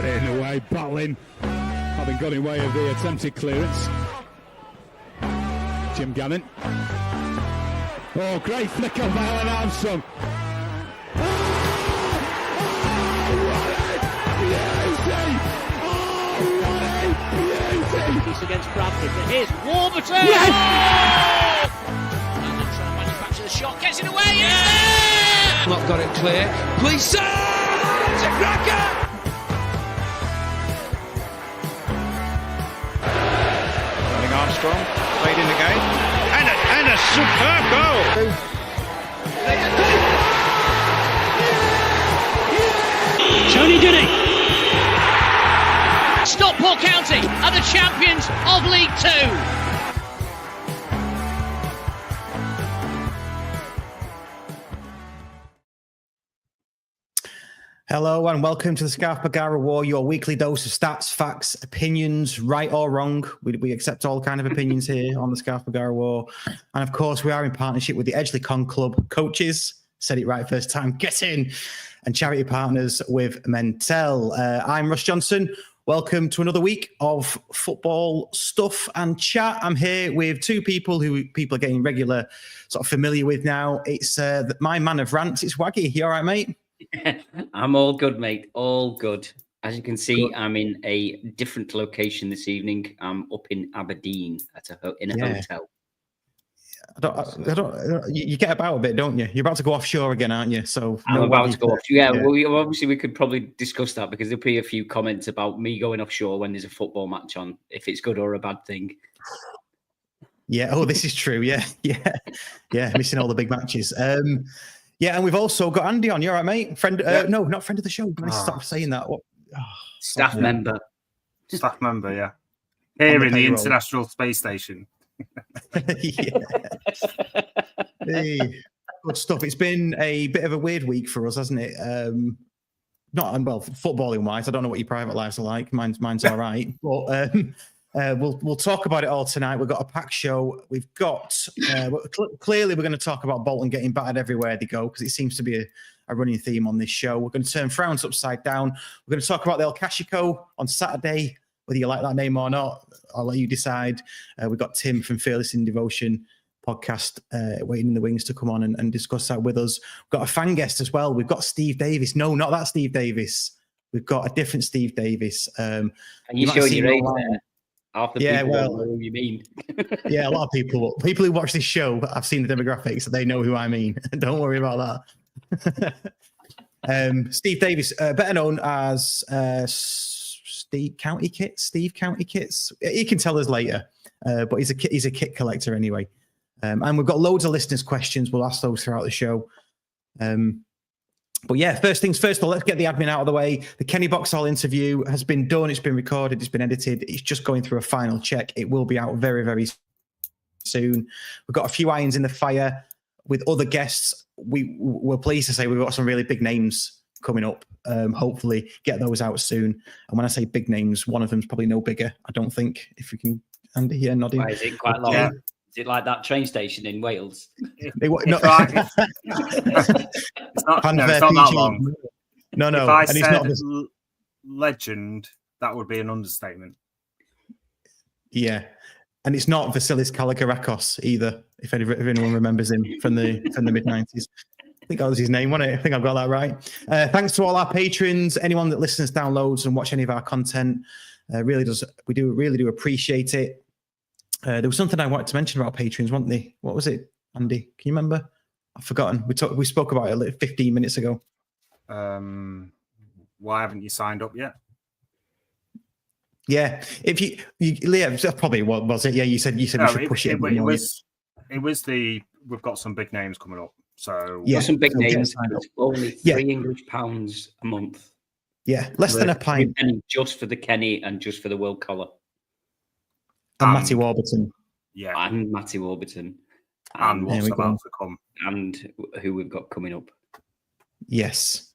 In the way, battling, having got in way of the attempted clearance. Jim Gannon. Oh, great flick of Alan Armstrong. Oh, what a beauty! It's against Bradford, but here's Warburton! Yes! Oh! And then trying to manufacture the shot, gets it away, it's there! Not got it clear. Please, sir! It's a cracker! Armstrong played in the game, and a superb goal. Tony Goody. Stockport County are the champions of League Two. Hello and welcome to the Scarf Bagara War, your weekly dose of stats, facts, opinions, right or wrong. We accept all kind of opinions here on the Scarf Bagara War. And of course, we are in partnership with the Edgeley Con Club coaches. Said it right first time. Get in. And charity partners with Mentel. I'm Russ Johnson. Welcome to another week of football stuff and chat. I'm here with two people who people are getting regular sort of familiar with now. It's my man of rants. It's Waggy. You all right, mate? I'm all good, mate. All good. As you can see, I'm in a different location this evening. I'm up in Aberdeen in a hotel. I don't. You get about a bit, don't you? You're about to go offshore again, aren't you? So I'm about to go off. Yeah. Well, obviously, we could probably discuss that because there'll be a few comments about me going offshore when there's a football match on, if it's good or a bad thing. Yeah. Oh, this is true. Yeah. Missing all the big matches. Yeah, and we've also got Andy on. You all right, mate? Friend? No, not friend of the show. Stop saying that. Staff member. Staff member, yeah. Here in the International Space Station. Yeah. Hey, good stuff. It's been a bit of a weird week for us, hasn't it? Footballing wise, I don't know what your private lives are like. Mine's all right, but we'll talk about it all tonight. We've got a packed show. We've got clearly we're going to talk about Bolton getting battered everywhere they go because it seems to be a running theme on this show. We're going to turn frowns upside down. We're going to talk about the El Clasico on Saturday, whether you like that name or not. I'll let you decide. We've got Tim from Fearless in Devotion podcast waiting in the wings to come on and discuss that with us. We've got a fan guest as well. We've got Steve Davies. No, not that Steve Davies. We've got a different Steve Davies. Are you showing your age there? Half the people know who you mean. Yeah, a lot of people who watch this show, I've seen the demographics, they know who I mean. Don't worry about that. Steve Davies, better known as Steve County Kits. He can tell us later, but he's a kit collector anyway. And we've got loads of listeners' questions. We'll ask those throughout the show. But yeah, first things first, let's get the admin out of the way. The Kenny Boxall interview has been done. It's been recorded. It's been edited. It's just going through a final check. It will be out very, very soon. We've got a few irons in the fire with other guests. We're pleased to say we've got some really big names coming up. Hopefully get those out soon. And when I say big names, one of them's probably no bigger, I don't think. If we can, Andy here nodding. Why is it quite long? Yeah. Is it like that train station in Wales? It's not that long. No. If I said legend, that would be an understatement. Yeah. And it's not Vasilis Kalakarakos either, if anyone remembers him from the mid-90s. I think that was his name, wasn't it? I think I've got that right. Thanks to all our patrons, anyone that listens, downloads, and watch any of our content. We really do appreciate it. There was something I wanted to mention about patrons, wasn't there? What was it, Andy? Can you remember? I've forgotten. We spoke about it 15 minutes ago. Why haven't you signed up yet? Yeah, if you that's probably what was it? Yeah, you said we should push it. It was we've got some big names coming up. So Yeah. Some big So get names. signed up. Only Yeah. £3 a month. Yeah, less than a pint. And just for the Kenny and just for the World Collar. And Matty Warburton. yeah, And Matty Warburton. and There what's we about go. to come. And who we've got coming up. Yes.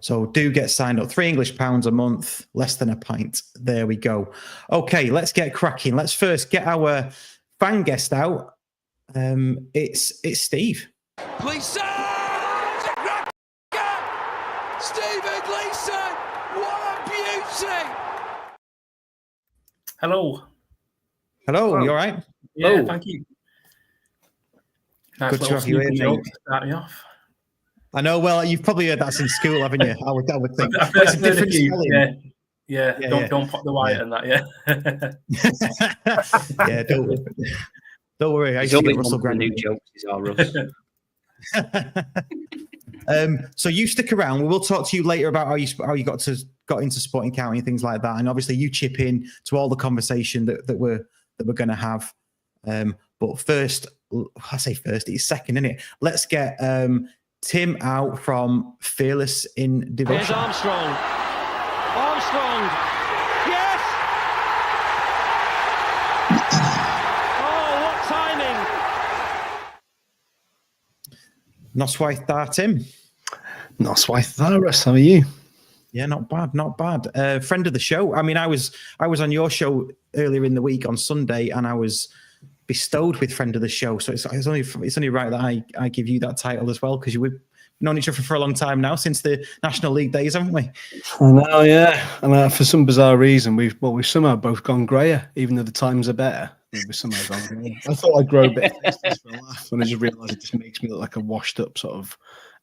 So do get signed up. £3 a month, less than a pint. There we go. Okay, let's get cracking. Let's first get our fan guest out. It's Steve. Gleeson! Stephen Gleeson! What a beauty! Hello. Hello, you all right? Yeah, Hello. thank you. Nice Good to little have you sneaky here, joke mate. to start me off. I know. Well, you've probably heard that since school, haven't you? I would think. I've But it's a heard a different few, spelling. Yeah. Don't pop the wire and that, yeah. Yeah, don't worry. I He's used to get always Russell one of the new Grant. jokes is our Russ. So you stick around. We will talk to you later about how you got into Sporting County and things like that. And obviously you chip in to all the conversation that we're going to have. But first, I say first, it's second, isn't it? Let's get Tim out from Fearless in Devotion. Here's Armstrong. Yes! Oh, what timing! Noswaith da, Tim. Noswaith da, Russ. How are you? Yeah, not bad. Friend of the show. I mean, I was on your show earlier in the week on Sunday, and I was bestowed with friend of the show. So it's only right that I give you that title as well, because we've known each other for a long time now, since the National League days, haven't we? I know, yeah. And for some bizarre reason, we've somehow both gone grayer, even though the times are better. We've somehow gone grayer. I thought I'd grow a bit of distance for a laugh, and I just realised it just makes me look like a washed up sort of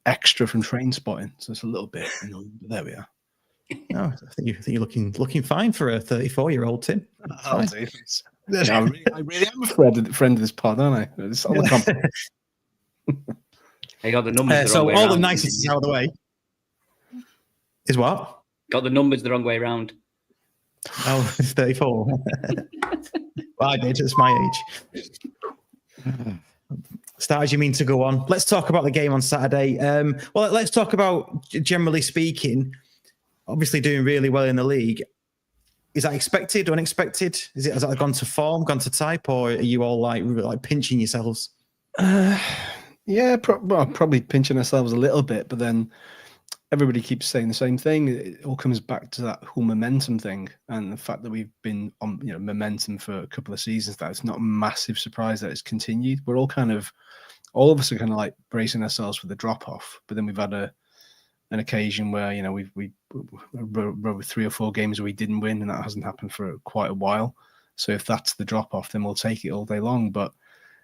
extra from Train Spotting. So it's a little bit annoying, but there we are. No, I think you're looking fine for a 34-year-old, Tim. I'll do this. I really am a friend of this pod, aren't I? It's all a compliment. I got the numbers the so wrong way all around. the niceties out of the way. Is what? Got the numbers the wrong way around. Oh, it's 34. Well, I did. It's my age. Start as you mean to go on. Let's talk about the game on Saturday. Well, let's talk about, generally speaking, obviously doing really well in the league. Is that expected, unexpected? Has that gone to form, gone to type, or are you all like pinching yourselves? Yeah, probably pinching ourselves a little bit, but then everybody keeps saying the same thing. It all comes back to that whole momentum thing, and the fact that we've been on momentum for a couple of seasons. That it's not a massive surprise that it's continued. We're all all of us are kind of like bracing ourselves for the drop off, but then we've had an occasion where we wrote 3 or 4 games where we didn't win, and that hasn't happened for quite a while. So if that's the drop off, then we'll take it all day long. But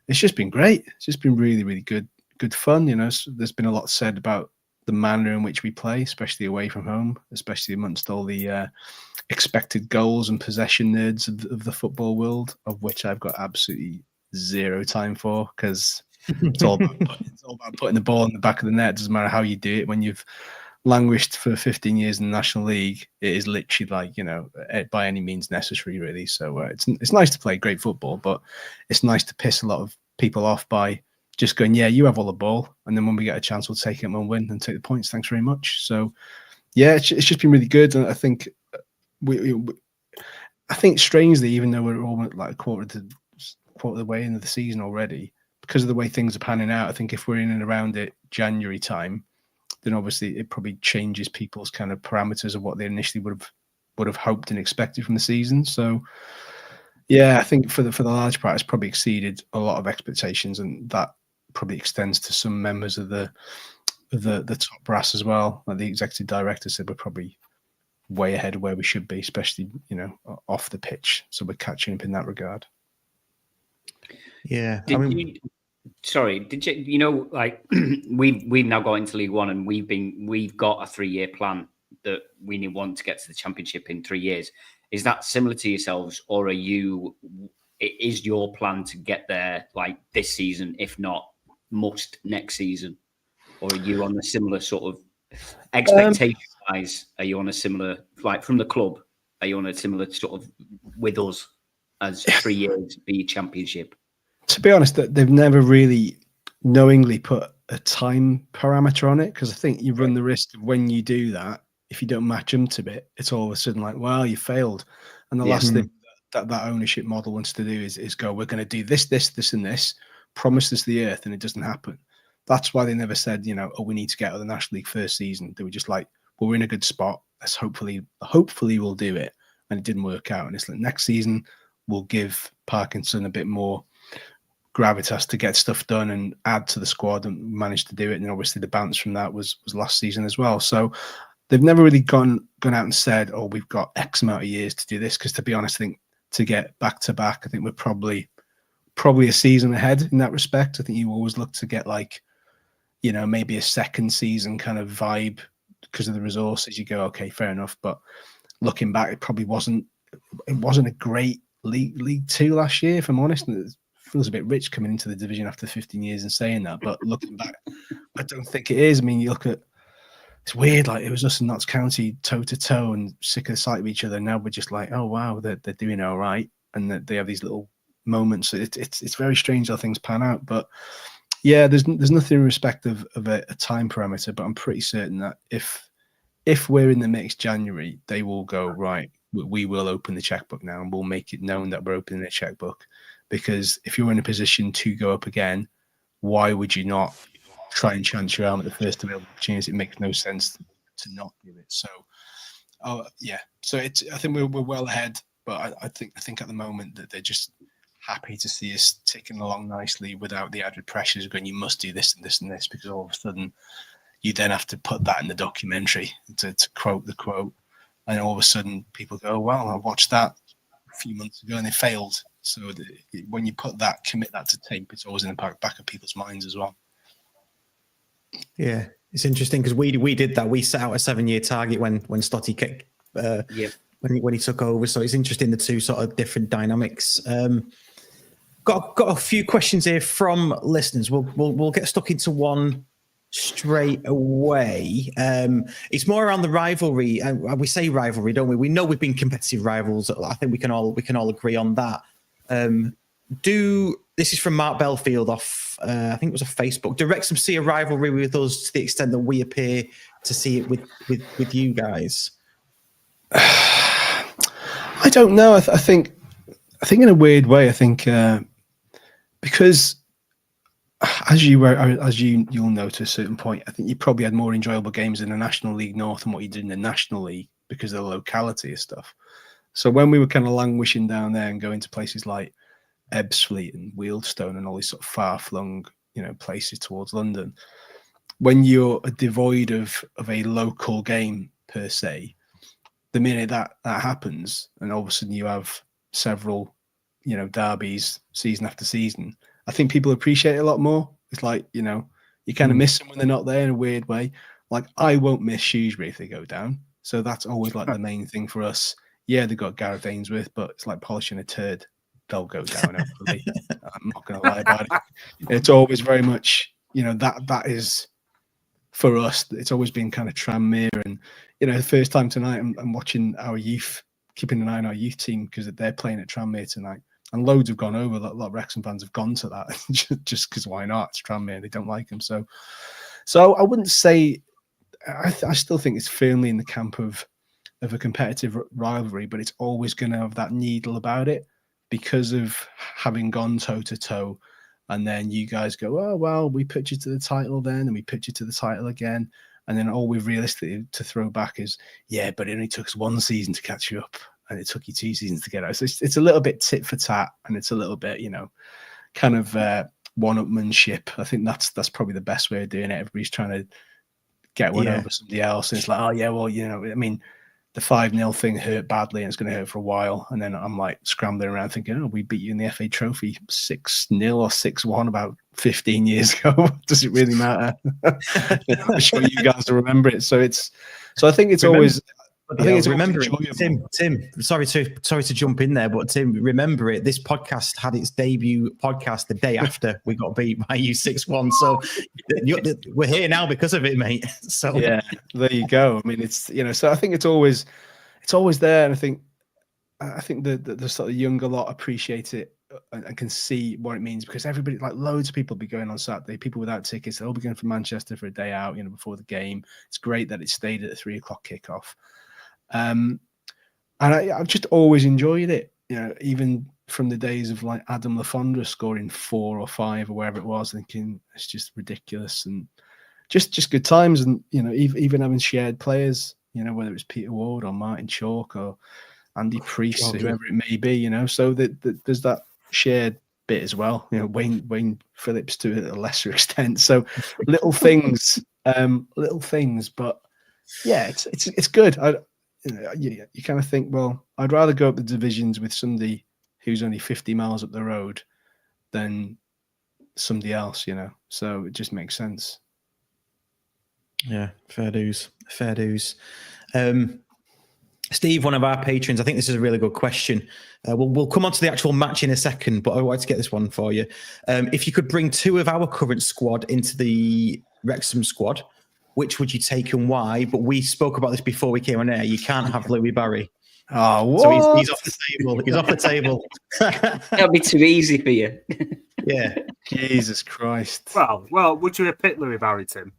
it's just been great. It's just been really, really good fun. There's been a lot said about the manner in which we play, especially away from home, especially amongst all the expected goals and possession nerds of the football world, of which I've got absolutely zero time for, because it's all about putting the ball in the back of the net. It doesn't matter how you do it. When you've languished for 15 years in the National League, it is literally like, by any means necessary, really. So it's nice to play great football, but it's nice to piss a lot of people off by just going, yeah, you have all the ball, and then when we get a chance, we'll take it and we'll win and take the points. Thanks very much. So yeah, it's just been really good, and I think I think strangely, even though we're almost like a quarter of the way into the season already, because of the way things are panning out, I think if we're in and around it January time, then obviously it probably changes people's kind of parameters of what they initially would have hoped and expected from the season. So yeah, I think for the large part, it's probably exceeded a lot of expectations, and that probably extends to some members of the top brass as well. Like the executive director said, we're probably way ahead of where we should be, especially off the pitch. So we're catching up in that regard. Yeah. Did you like we've now got into League One, and we've got a 3-year plan that we want to get to the Championship in 3 years. Is that similar to yourselves, or is your plan to get there like this season, if not must next season? Or are you on a similar sort of expectation wise? Are you on a similar, like from the club, are you on a similar sort of with us as 3 years be Championship? To be honest, they've never really knowingly put a time parameter on it, because I think you run the risk of when you do that, if you don't match them to it, it's all of a sudden like, well, you failed. And the last thing that ownership model wants to do is go, we're going to do this, this, and this, promise this to the earth, and it doesn't happen. That's why they never said, oh, we need to get out of the National League first season. They were just like, well, we're in a good spot. Let's hopefully we'll do it. And it didn't work out. And it's like, next season we'll give Parkinson a bit more gravitas to get stuff done and add to the squad, and managed to do it. And obviously the bounce from that was last season as well. So they've never really gone out and said, oh, we've got X amount of years to do this. Because to be honest, I think to get back to back, I think we're probably a season ahead in that respect. I think you always look to get like, maybe a second season kind of vibe because of the resources. You go, okay, fair enough. But looking back, it probably wasn't a great League Two last year, if I'm honest. And it feels a bit rich coming into the division after 15 years and saying that. But looking back, I don't think it is. I mean, you look at, it's weird. Like, it was us and Notts County toe to toe and sick of the sight of each other. Now we're just like, oh wow, they're doing all right, and that they have these little moments. It's very strange how things pan out. But yeah, there's nothing in respect of a time parameter. But I'm pretty certain that if we're in the mix January, they will go, right, we will open the checkbook now, and we'll make it known that we're opening a checkbook. Because if you're in a position to go up again, why would you not try and chance your arm at the first available opportunity? It makes no sense to not do it. So, So I think we're well ahead, but I think at the moment that they're just happy to see us ticking along nicely without the added pressures of going, you must do this and this and this, because all of a sudden you then have to put that in the documentary to quote the quote, and all of a sudden people go, well, I watched that a few months ago and they failed. So when you commit that to tape, it's always in the back of people's minds as well. Yeah, it's interesting because we did that. We set out a 7-year target when Stotty kicked when he took over. So it's interesting, the two sort of different dynamics. Got a few questions here from listeners. We'll get stuck into one straight away. It's more around the rivalry, and we say rivalry, don't we? We know we've been competitive rivals. I think we can all agree on that. This is from Mark Belfield off, I think it was a Facebook. Do Wrexham see a rivalry with us to the extent that we appear to see it with you guys? I don't know. I think in a weird way, I think because as you'll note at a certain point, I think you probably had more enjoyable games in the National League North than what you did in the National League because of the locality of stuff. So when we were kind of languishing down there and going to places like Ebbsfleet and Wealdstone and all these sort of far-flung, places towards London, when you're devoid of a local game per se, the minute that happens, and all of a sudden you have several, derbies season after season, I think people appreciate it a lot more. It's like, you kind of miss them when they're not there in a weird way. Like, I won't miss Shrewsbury if they go down. So that's always like the main thing for us. Yeah, they've got Gareth Ainsworth, but it's like polishing a turd. They'll go down, hopefully. I'm not going to lie about it. It's always very much, that is, for us, it's always been kind of Tranmere. And, the first time tonight, I'm watching our youth, keeping an eye on our youth team because they're playing at Tranmere tonight. And loads have gone over. A lot of Wrexham fans have gone to that just because why not? It's Tranmere. They don't like them. So I wouldn't say, I still think it's firmly in the camp of a competitive rivalry, but it's always going to have that needle about it because of having gone toe to toe. And then you guys go, oh, well, we pitch you to the title then, and we pitch you to the title again. And then all we've realistically to throw back is, yeah, but it only took us one season to catch you up, and it took you 2 seasons to get out. So it's a little bit tit for tat, and it's a little bit, kind of one-upmanship. I think that's probably the best way of doing it. Everybody's trying to get one over somebody else. And it's like, oh, yeah, well, I mean, the 5-0 thing hurt badly, and it's going to hurt for a while. And then I'm like scrambling around thinking, oh, we beat you in the FA Trophy 6-0 or 6-1 about 15 years ago. Does it really matter? I'm sure you guys will remember it. So I think it's always. I think it's remember it. Tim, sorry to jump in there, but Tim, remember it. This podcast had its debut podcast the day after we got beat by you 6-1. So we're here now because of it, mate. So yeah, there you go. I mean, it's so I think it's always there, and I think the sort of younger lot appreciate it and can see what it means, because everybody, like loads of people, will be going on Saturday. People without tickets, they'll be going from Manchester for a day out, before the game. It's great that it stayed at a 3 o'clock kickoff. And I've just always enjoyed it, even from the days of like Adam Lafondra scoring 4 or 5 or wherever it was, thinking it's just ridiculous, and just good times. And even having shared players, whether it's Peter Ward or Martin Chalk or Andy Priest, whoever it may be, so that there's that shared bit as well. Wayne Phillips to a lesser extent. So little things, but yeah, it's good. You kind of think, well, I'd rather go up the divisions with somebody who's only 50 miles up the road than somebody else, so it just makes sense. Yeah, fair dues. Steve, one of our patrons, I think this is a really good question. We'll come on to the actual match in a second, but I wanted to get this one for you. If you could bring 2 of our current squad into the Wrexham squad, which would you take and why? But we spoke about this before we came on air. You can't have Louis Barry. Oh, what? So he's off the table. He's off the table. That'll be too easy for you. Yeah. Jesus Christ. Well, would you have picked Louis Barry, Tim?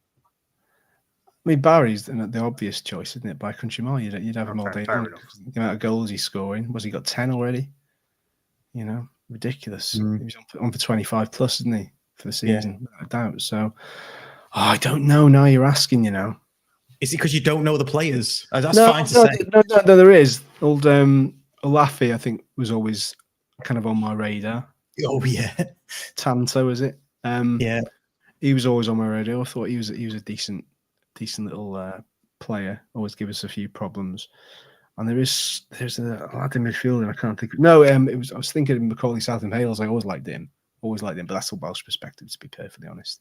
I mean, Barry's the obvious choice, isn't it? By country mile, you'd have him all day long. The amount of goals he's scoring. Was he got 10 already? Ridiculous. He was on for 25 plus, isn't he, for the season? Yeah. Without a doubt. So, I don't know. Now you're asking, Is it because you don't know the players? That's fine to say. No, there is. Old Olafi, I think, was always kind of on my radar. Oh, yeah. Tanto, is it? Yeah. He was always on my radar. I thought he was a decent little player. Always give us a few problems. And there's a lad in midfield, and I can't think. No, I was thinking of Macaulay Southam-Hales. I always liked him, but that's a Welsh perspective, to be perfectly honest.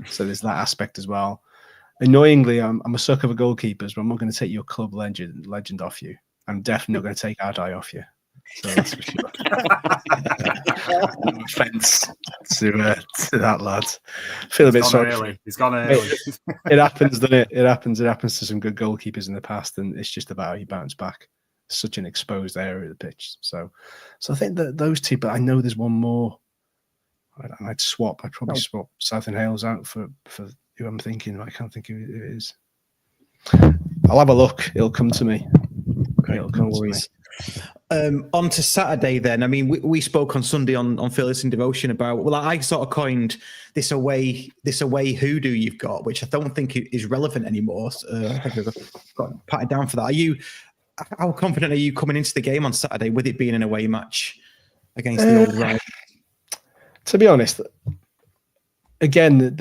So there's that aspect as well. Annoyingly, I'm a sucker for goalkeepers, but I'm not going to take your club legend off you. I'm definitely not going to take Adai off you. So that's for sure. No offense to that lad. I feel a bit sorry. He's gone early. It happens, doesn't it? It happens to some good goalkeepers in the past, and it's just about how you bounce back. Such an exposed area of the pitch. So I think that those two, but I know there's one more. I'd probably swap Southam-Hales out for who I'm thinking. I can't think who it is. I'll have a look. It'll come to me. Okay, it'll come to me. On to Saturday then. I mean, we spoke on Sunday on Fearless in Devotion about, well, I sort of coined this away hoodoo you've got, which I don't think is relevant anymore. I think I've got patted down for that. How confident are you coming into the game on Saturday with it being an away match against the old Rivalry? To be honest, again,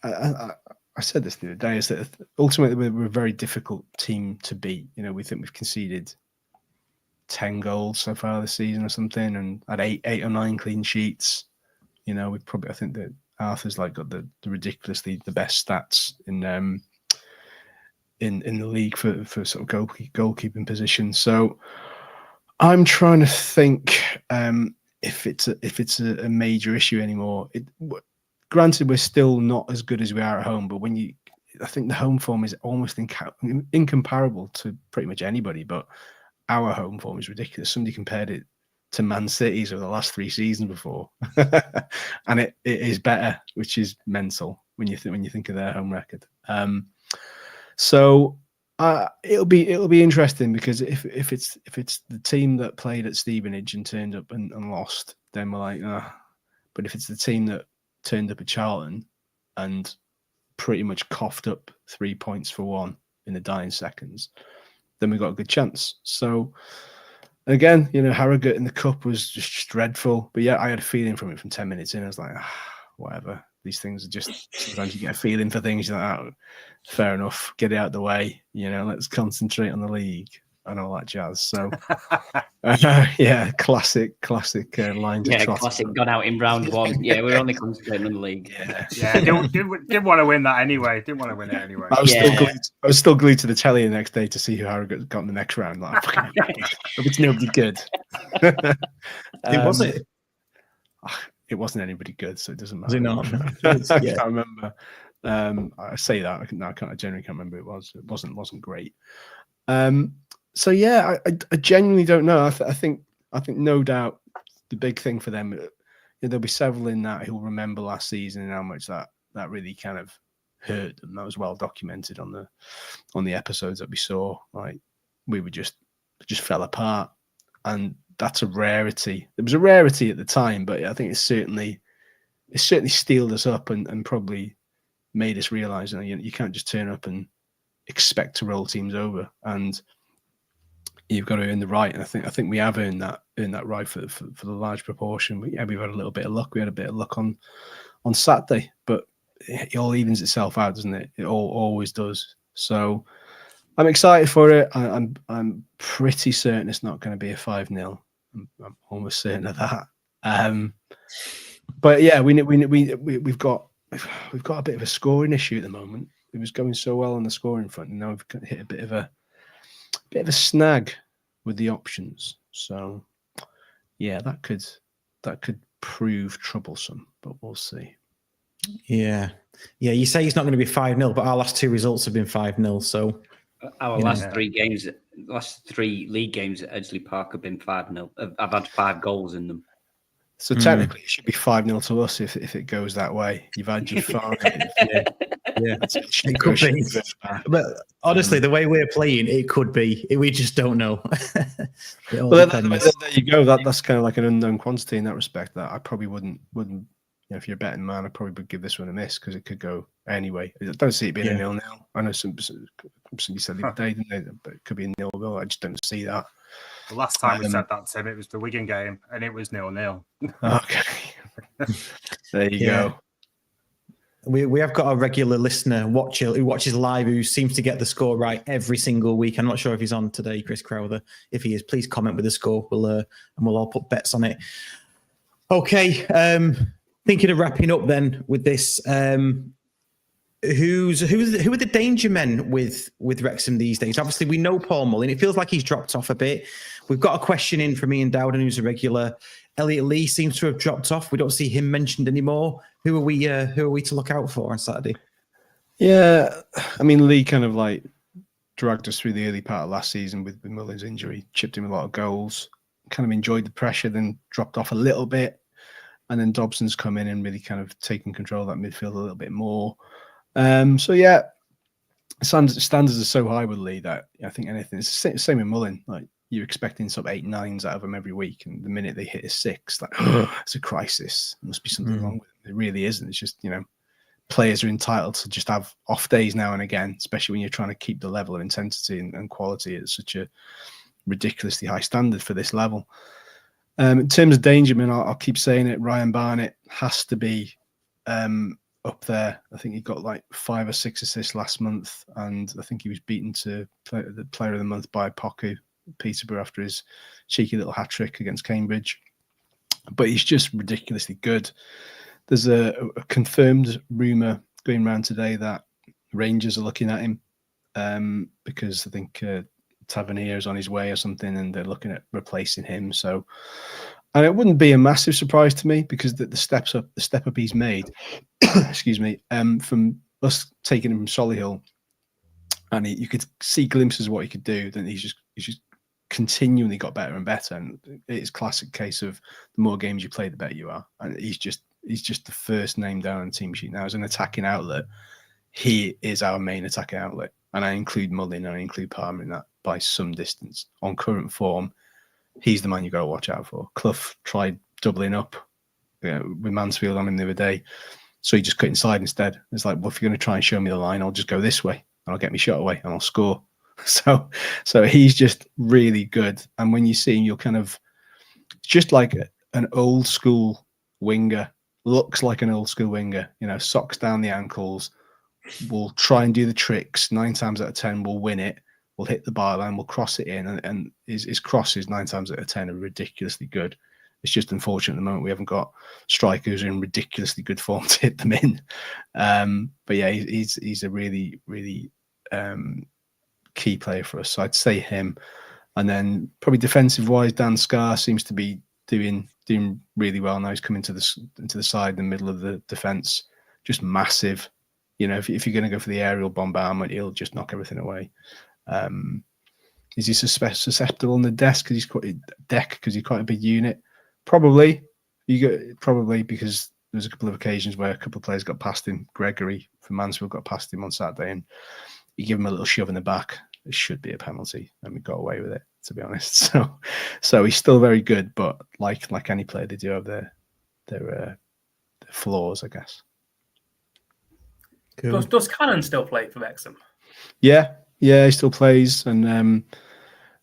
I said this the other day, is that ultimately we're a very difficult team to beat. We think we've conceded 10 goals so far this season or something, and had 8 or 9 clean sheets. I think that Arthur's got the ridiculously the best stats in the league for sort of goalkeeping position. So I'm trying to think if it's a major issue anymore. Granted, we're still not as good as we are at home, but I think the home form is almost incomparable to pretty much anybody. But our home form is ridiculous. Somebody compared it to Man City's over the last 3 seasons before, and it is better, which is mental when you think of their home record. So it'll be interesting, because if it's the team that played at Stevenage and turned up and lost, then we're like, but if it's the team that turned up at Charlton and pretty much coughed up 3 points for 1 in the dying seconds, then we got a good chance. So again, Harrogate in the cup was just dreadful, but yeah, I had a feeling from it from 10 minutes in. I was like, whatever. These things are just, sometimes you get a feeling for things. You're like, fair enough, get it out of the way. Let's concentrate on the league and all that jazz. So, yeah, classic line to trot. Classic gone out in round 1. Yeah, we're only concentrating on the league. Yeah, didn't want to win that anyway. Didn't want to win it anyway. I was still glued to the telly the next day to see who Harrogate got in the next round. Like, it's nobody good. Was it? It wasn't anybody good, so it doesn't matter. Was it not? I can't remember. I say that. I genuinely can't remember who it was. It wasn't great. So yeah, I genuinely don't know. I think no doubt the big thing for them. There'll be several in that who'll remember last season and how much that really kind of hurt them. That was well documented on the episodes that we saw. Like we were just fell apart, and that's a rarity. It was a rarity at the time, but I think it certainly steeled us up and probably made us realize you can't just turn up and expect to roll teams over, and you've got to earn the right. And I think we have earned that right for the large proportion. But yeah, we've had a little bit of luck. We had a bit of luck on Saturday, but it all evens itself out, doesn't it? It always does. So I'm excited for it. I'm pretty certain it's not going to be a 5-0. I'm almost certain of that. But yeah, we've got a bit of a scoring issue at the moment. It was going so well on the scoring front, and now we've hit a bit of a snag with the options. So yeah, that could prove troublesome, but we'll see. Yeah. You say he's not going to be 5-0, but our last 2 results have been 5-0. So our last 3 games, last 3 league games at Edgeley Park have been 5-0. I've had 5 goals in them. So technically, it should be 5-0 to us if it goes that way. You've had your 5. Yeah. It could be. But honestly, the way we're playing, it could be. We just don't know. Well, there you go. That's kind of like an unknown quantity in that respect. That I probably wouldn't. If you're a betting man, I probably would give this one a miss because it could go anyway. I don't see it being a 0-0. I know somebody said the other day, didn't they? But it could be a 0-0. I just don't see that. The last time we said that, Tim, it was the Wigan game, and it was 0-0. Okay. There you go. We have got a regular listener who watches live, who seems to get the score right every single week. I'm not sure if he's on today, Chris Crowther. If he is, please comment with the score. We'll all put bets on it. Okay. Thinking of wrapping up then with this. Who are the danger men with Wrexham these days? Obviously, we know Paul Mullin. It feels like he's dropped off a bit. We've got a question in from Ian Dowden, who's a regular. Elliot Lee seems to have dropped off. We don't see him mentioned anymore. Who are we to look out for on Saturday? Yeah, I mean, Lee kind of like dragged us through the early part of last season with Mullin's injury, chipped him a lot of goals, kind of enjoyed the pressure, then dropped off a little bit. And then Dobson's come in and really kind of taken control of that midfield a little bit more. So yeah, standards are so high with Lee that I think anything. It's the same with Mullin. Like you're expecting sort of 8, 9s out of them every week, and the minute they hit a 6, like it's a crisis. There must be something wrong with it. It really isn't. It's just players are entitled to just have off days now and again, especially when you're trying to keep the level of intensity and quality at such a ridiculously high standard for this level. In terms of danger, I'll keep saying it. Ryan Barnett has to be up there. I think he got like 5 or 6 assists last month, and I think he was beaten to the Player of the Month by Poku Peterborough after his cheeky little hat trick against Cambridge. But he's just ridiculously good. There's a confirmed rumour going around today that Rangers are looking at him because I think Tavernier is on his way or something, and they're looking at replacing him. So, and it wouldn't be a massive surprise to me because the step up he's made, excuse me, from us taking him from Solihull, and you could see glimpses of what he could do. Then he's just continually got better and better, and it's a classic case of the more games you play, the better you are. And he's just the first name down on the team sheet now as an attacking outlet. He is our main attacking outlet, and I include Mullin and I include Palmer in that by some distance. On current form, he's the man you got to watch out for. Clough tried doubling up with Mansfield on him the other day, so he just cut inside instead. It's like, well, if you're going to try and show me the line, I'll just go this way and I'll get me shot away and I'll score. So he's just really good. And when you see him, you're kind of just like an old school winger. Looks like an old school winger, socks down the ankles, will try and do the tricks. 9 times out of 10 will win it. We'll hit the bar line, we'll cross it in, and his crosses 9 times out of 10 are ridiculously good. It's just unfortunate at the moment we haven't got strikers in ridiculously good form to hit them in. But yeah, he's a really, really key player for us. So I'd say him. And then probably defensive wise, Dan Scarr seems to be doing really well now. He's coming into the side in the middle of the defence, just massive. If you're going to go for the aerial bombardment, he'll just knock everything away. Is he susceptible on the deck because he's quite a big unit? Probably because there was a couple of occasions where a couple of players got past him. Gregory from Mansfield got past him on Saturday, and you give him a little shove in the back. It should be a penalty, and we got away with it, to be honest. So he's still very good, but like any player, they do have their flaws, I guess. Cool. Does Cannon still play for Wrexham? Yeah, he still plays, and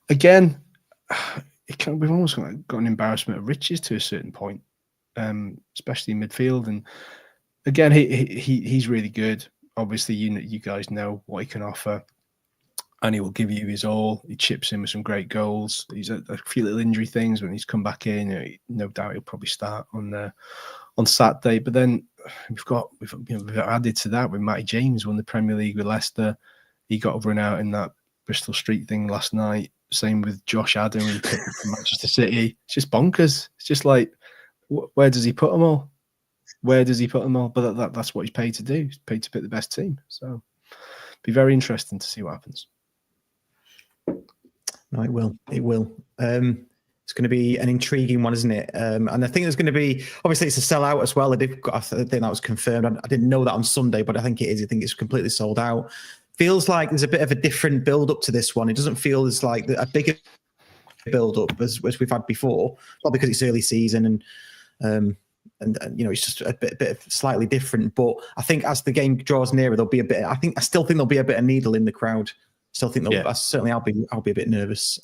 again, we've almost got an embarrassment of riches to a certain point, especially in midfield. And again, he's really good. Obviously, you guys know what he can offer, and he will give you his all. He chips in with some great goals. He's a few little injury things when he's come back in. No doubt he'll probably start on Saturday. But then we've added to that with Matty James, won the Premier League with Leicester. He got run out in that Bristol Street thing last night. Same with Josh Adam when he picked up from Manchester City. It's just bonkers. It's just like, where does he put them all? But that's what he's paid to do. He's paid to pick the best team. So be very interesting to see what happens. No, it will. It's going to be an intriguing one, isn't it? And I think there's going to be, obviously it's a sellout as well. I think that was confirmed. I didn't know that on Sunday, but I think it is. I think it's completely sold out. Feels like there's a bit of a different build up to this one. It doesn't feel as like a bigger build up as we've had before, not because it's early season and it's just a bit slightly different. But I think as the game draws nearer, there'll be a bit. I still think there'll be a bit of needle in the crowd. Certainly I'll be a bit nervous.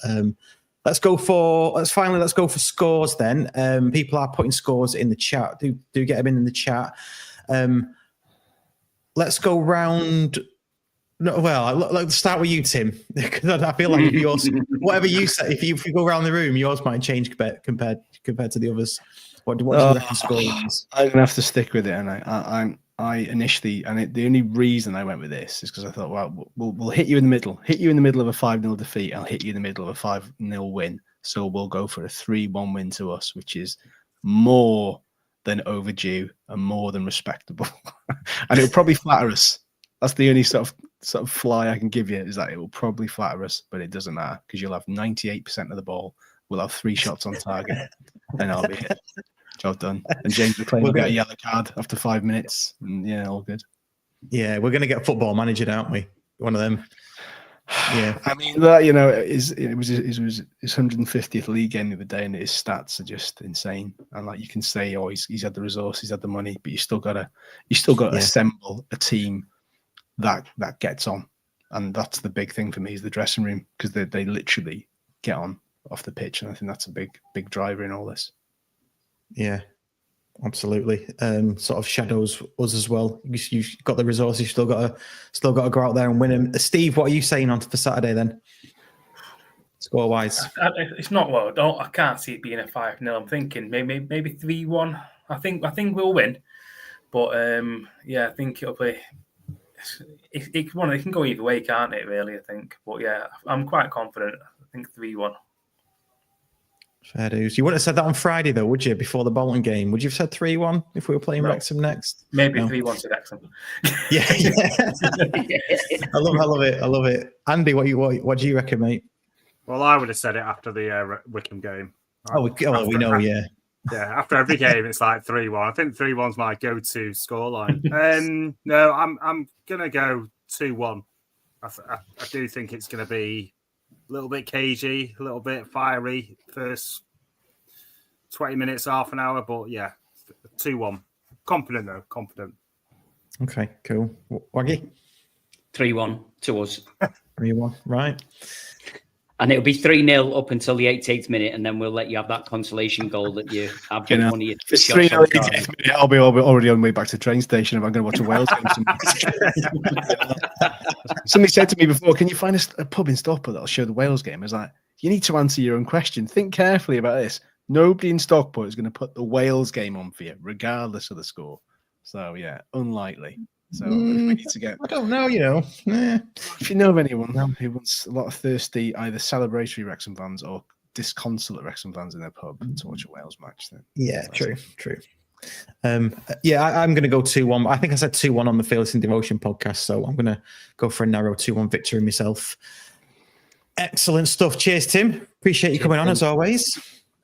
Let's go for scores then. People are putting scores in the chat. Do get them in the chat. Let's go round. No, well, let's start with you, Tim, because I feel like yours, whatever you say, if you go around the room, yours might change compared to the others. What do you reckon score is? I'm gonna have to stick with it, and I initially, and the only reason I went with this is because I thought, well, we'll hit you in the middle of a 5-0 defeat. I'll hit you in the middle of a 5-0 win. So we'll go for a 3-1 win to us, which is more than overdue and more than respectable, and it'll probably flatter us. That's the only sort of fly I can give you, is that it will probably flatter us, but it doesn't matter because you'll have 98% of the ball. We'll have 3 shots on target, and I'll be hit. Job done. And James McLean will get a yellow card after 5 minutes, and yeah, all good. Yeah, we're going to get Football Manager, aren't we? One of them. Yeah, I mean that it was his 150th league game the other day, and his stats are just insane. And like you can say, oh, he's had the resource, he's had the money, but you still got to assemble a team that gets on, and that's the big thing for me is the dressing room, because they literally get on off the pitch, and I think that's a big driver in all this. Yeah, absolutely. Sort of shadows us as well. You've got the resources, you've still got to go out there and win them. Steve, what are you saying on for Saturday then? Score wise, it's not well. I can't see it being a 5-0. I'm thinking maybe 3-1. I think we'll win, but I think it'll be. It can go either way, can't it? Really, I think. But yeah, I'm quite confident. I think 3-1. Fair dues. You wouldn't have said that on Friday, though, would you? Before the Bolton game, would you have said 3-1 if we were playing Wrexham next? Maybe 3-1 to Wrexham. Yeah. I love it. Andy, what do you reckon, mate? Well, I would have said it after the Wickham game. We know, yeah. Yeah, after every game, it's like 3-1. I think 3-1's my go-to scoreline. No, I'm gonna go 2-1. I do think it's gonna be a little bit cagey, a little bit fiery first 20 minutes, half an hour, but yeah, 2-1. Confident though, confident. Okay, cool. Waggy? 3-1 to us. 3-1, right. And it'll be 3-0 up until the 88th minute, and then we'll let you have that consolation goal that you have been one of your shots. 3-0 88th minute, I'll be already on my way back to the train station if I'm going to watch a Wales game. Somebody said to me before, can you find a pub in Stockport that'll show the Wales game? I was like, you need to answer your own question. Think carefully about this. Nobody in Stockport is going to put the Wales game on for you, regardless of the score. So, yeah, unlikely. So we need to get. I don't know, If you know of anyone who wants a lot of thirsty, either celebratory Wrexham fans or disconsolate Wrexham fans in their pub to watch a Wales match, then. Yeah, true. I'm going to go 2-1. I think I said 2-1 on the Fearless in Devotion podcast, so I'm going to go for a narrow 2-1 victory myself. Excellent stuff. Cheers, Tim. Appreciate you coming on as always.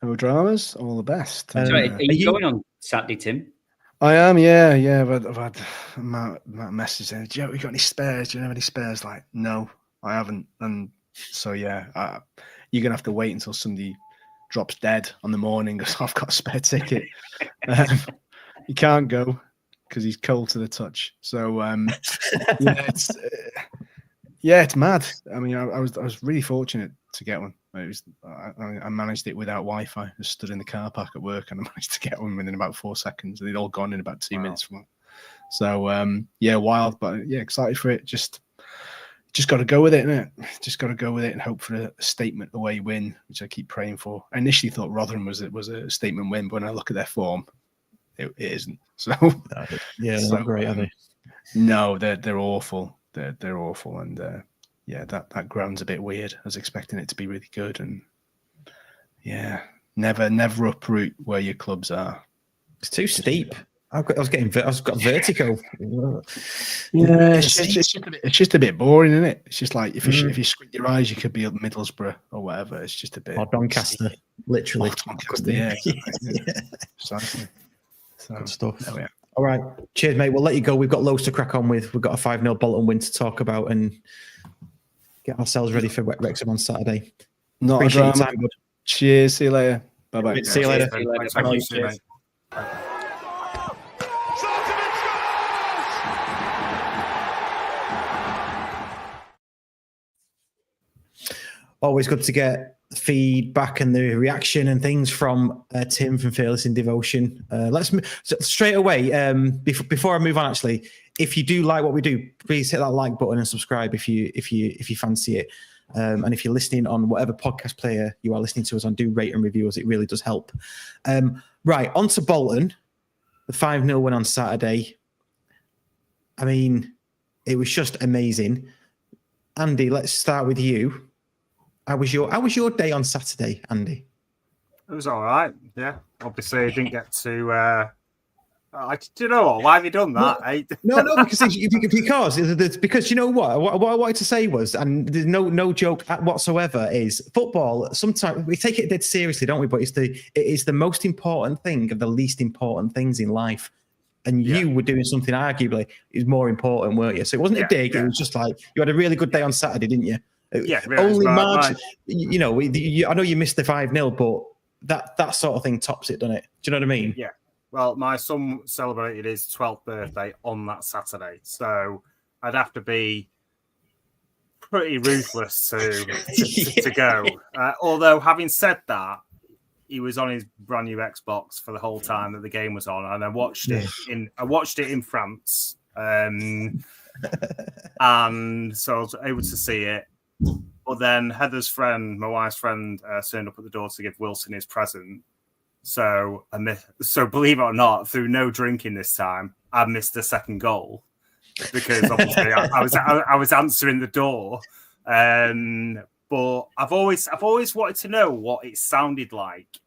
No dramas. All the best. Sorry, are you going on Saturday, Tim? I am, yeah. But I've had a message saying, "Joe, you got any spares? Do you have any spares?" Like, no, I haven't. And so, yeah, you're gonna have to wait until somebody drops dead on the morning because I've got a spare ticket. You can't go because he's cold to the touch. So, it's mad. I mean, I was really fortunate to get one. I managed it without Wi-Fi. I stood in the car park at work and I managed to get one within about 4 seconds. And they'd all gone in about 2 minutes from it. So wild, but excited for it. Just got to go with it, innit? Just got to go with it and hope for a statement away win, which I keep praying for. I initially thought Rotherham was a statement win, but when I look at their form, it isn't. So not great, are they? No, they're awful. They're awful, and that ground's a bit weird. I was expecting it to be really good, and never uproot where your clubs are. It's too steep. I've got vertigo. Yeah, it's just a bit boring, isn't it? It's just like if you squint your eyes, you could be up Middlesbrough or whatever. It's just a bit. Or Doncaster, literally. Doncaster, yeah. Exactly. So, good stuff. All right, cheers, mate. We'll let you go. We've got loads to crack on with. We've got a 5-0 Bolton win to talk about and get ourselves ready for Wrexham on Saturday. Not a drama. Time, cheers. See you later. Bye-bye. See you later. Thank you. Always good to get feedback and the reaction and things from Tim from Fearless in Devotion. Let's straight away. Before I move on, actually, if you do like what we do, please hit that like button and subscribe if you fancy it. And if you're listening on whatever podcast player you are listening to us on, do rate and review us. It really does help. Right, on to Bolton. The 5-0 win on Saturday. I mean, it was just amazing. Andy, let's start with you. How was your day on Saturday, Andy? It was all right. Yeah, obviously I didn't get to. Do you know what? Why have you done that? No, because you know what I wanted to say was, and there's no joke whatsoever, is football. Sometimes we take it dead seriously, don't we? But it is the most important thing of the least important things in life. And you were doing something arguably is more important, weren't you? So it wasn't a dig. It was just like you had a really good day on Saturday, didn't you? Yeah, really, only March. You know, I know you missed the 5-0, but that sort of thing tops it, doesn't it? Do you know what I mean? Yeah. Well, my son celebrated his 12th birthday on that Saturday, so I'd have to be pretty ruthless to go. Although, having said that, he was on his brand new Xbox for the whole time that the game was on, and I watched it in France, and so I was able to see it. But then Heather's friend, my wife's friend, turned up at the door to give Wilson his present. So believe it or not, through no drinking this time, I missed the second goal because obviously I was answering the door. But I've always wanted to know what it sounded like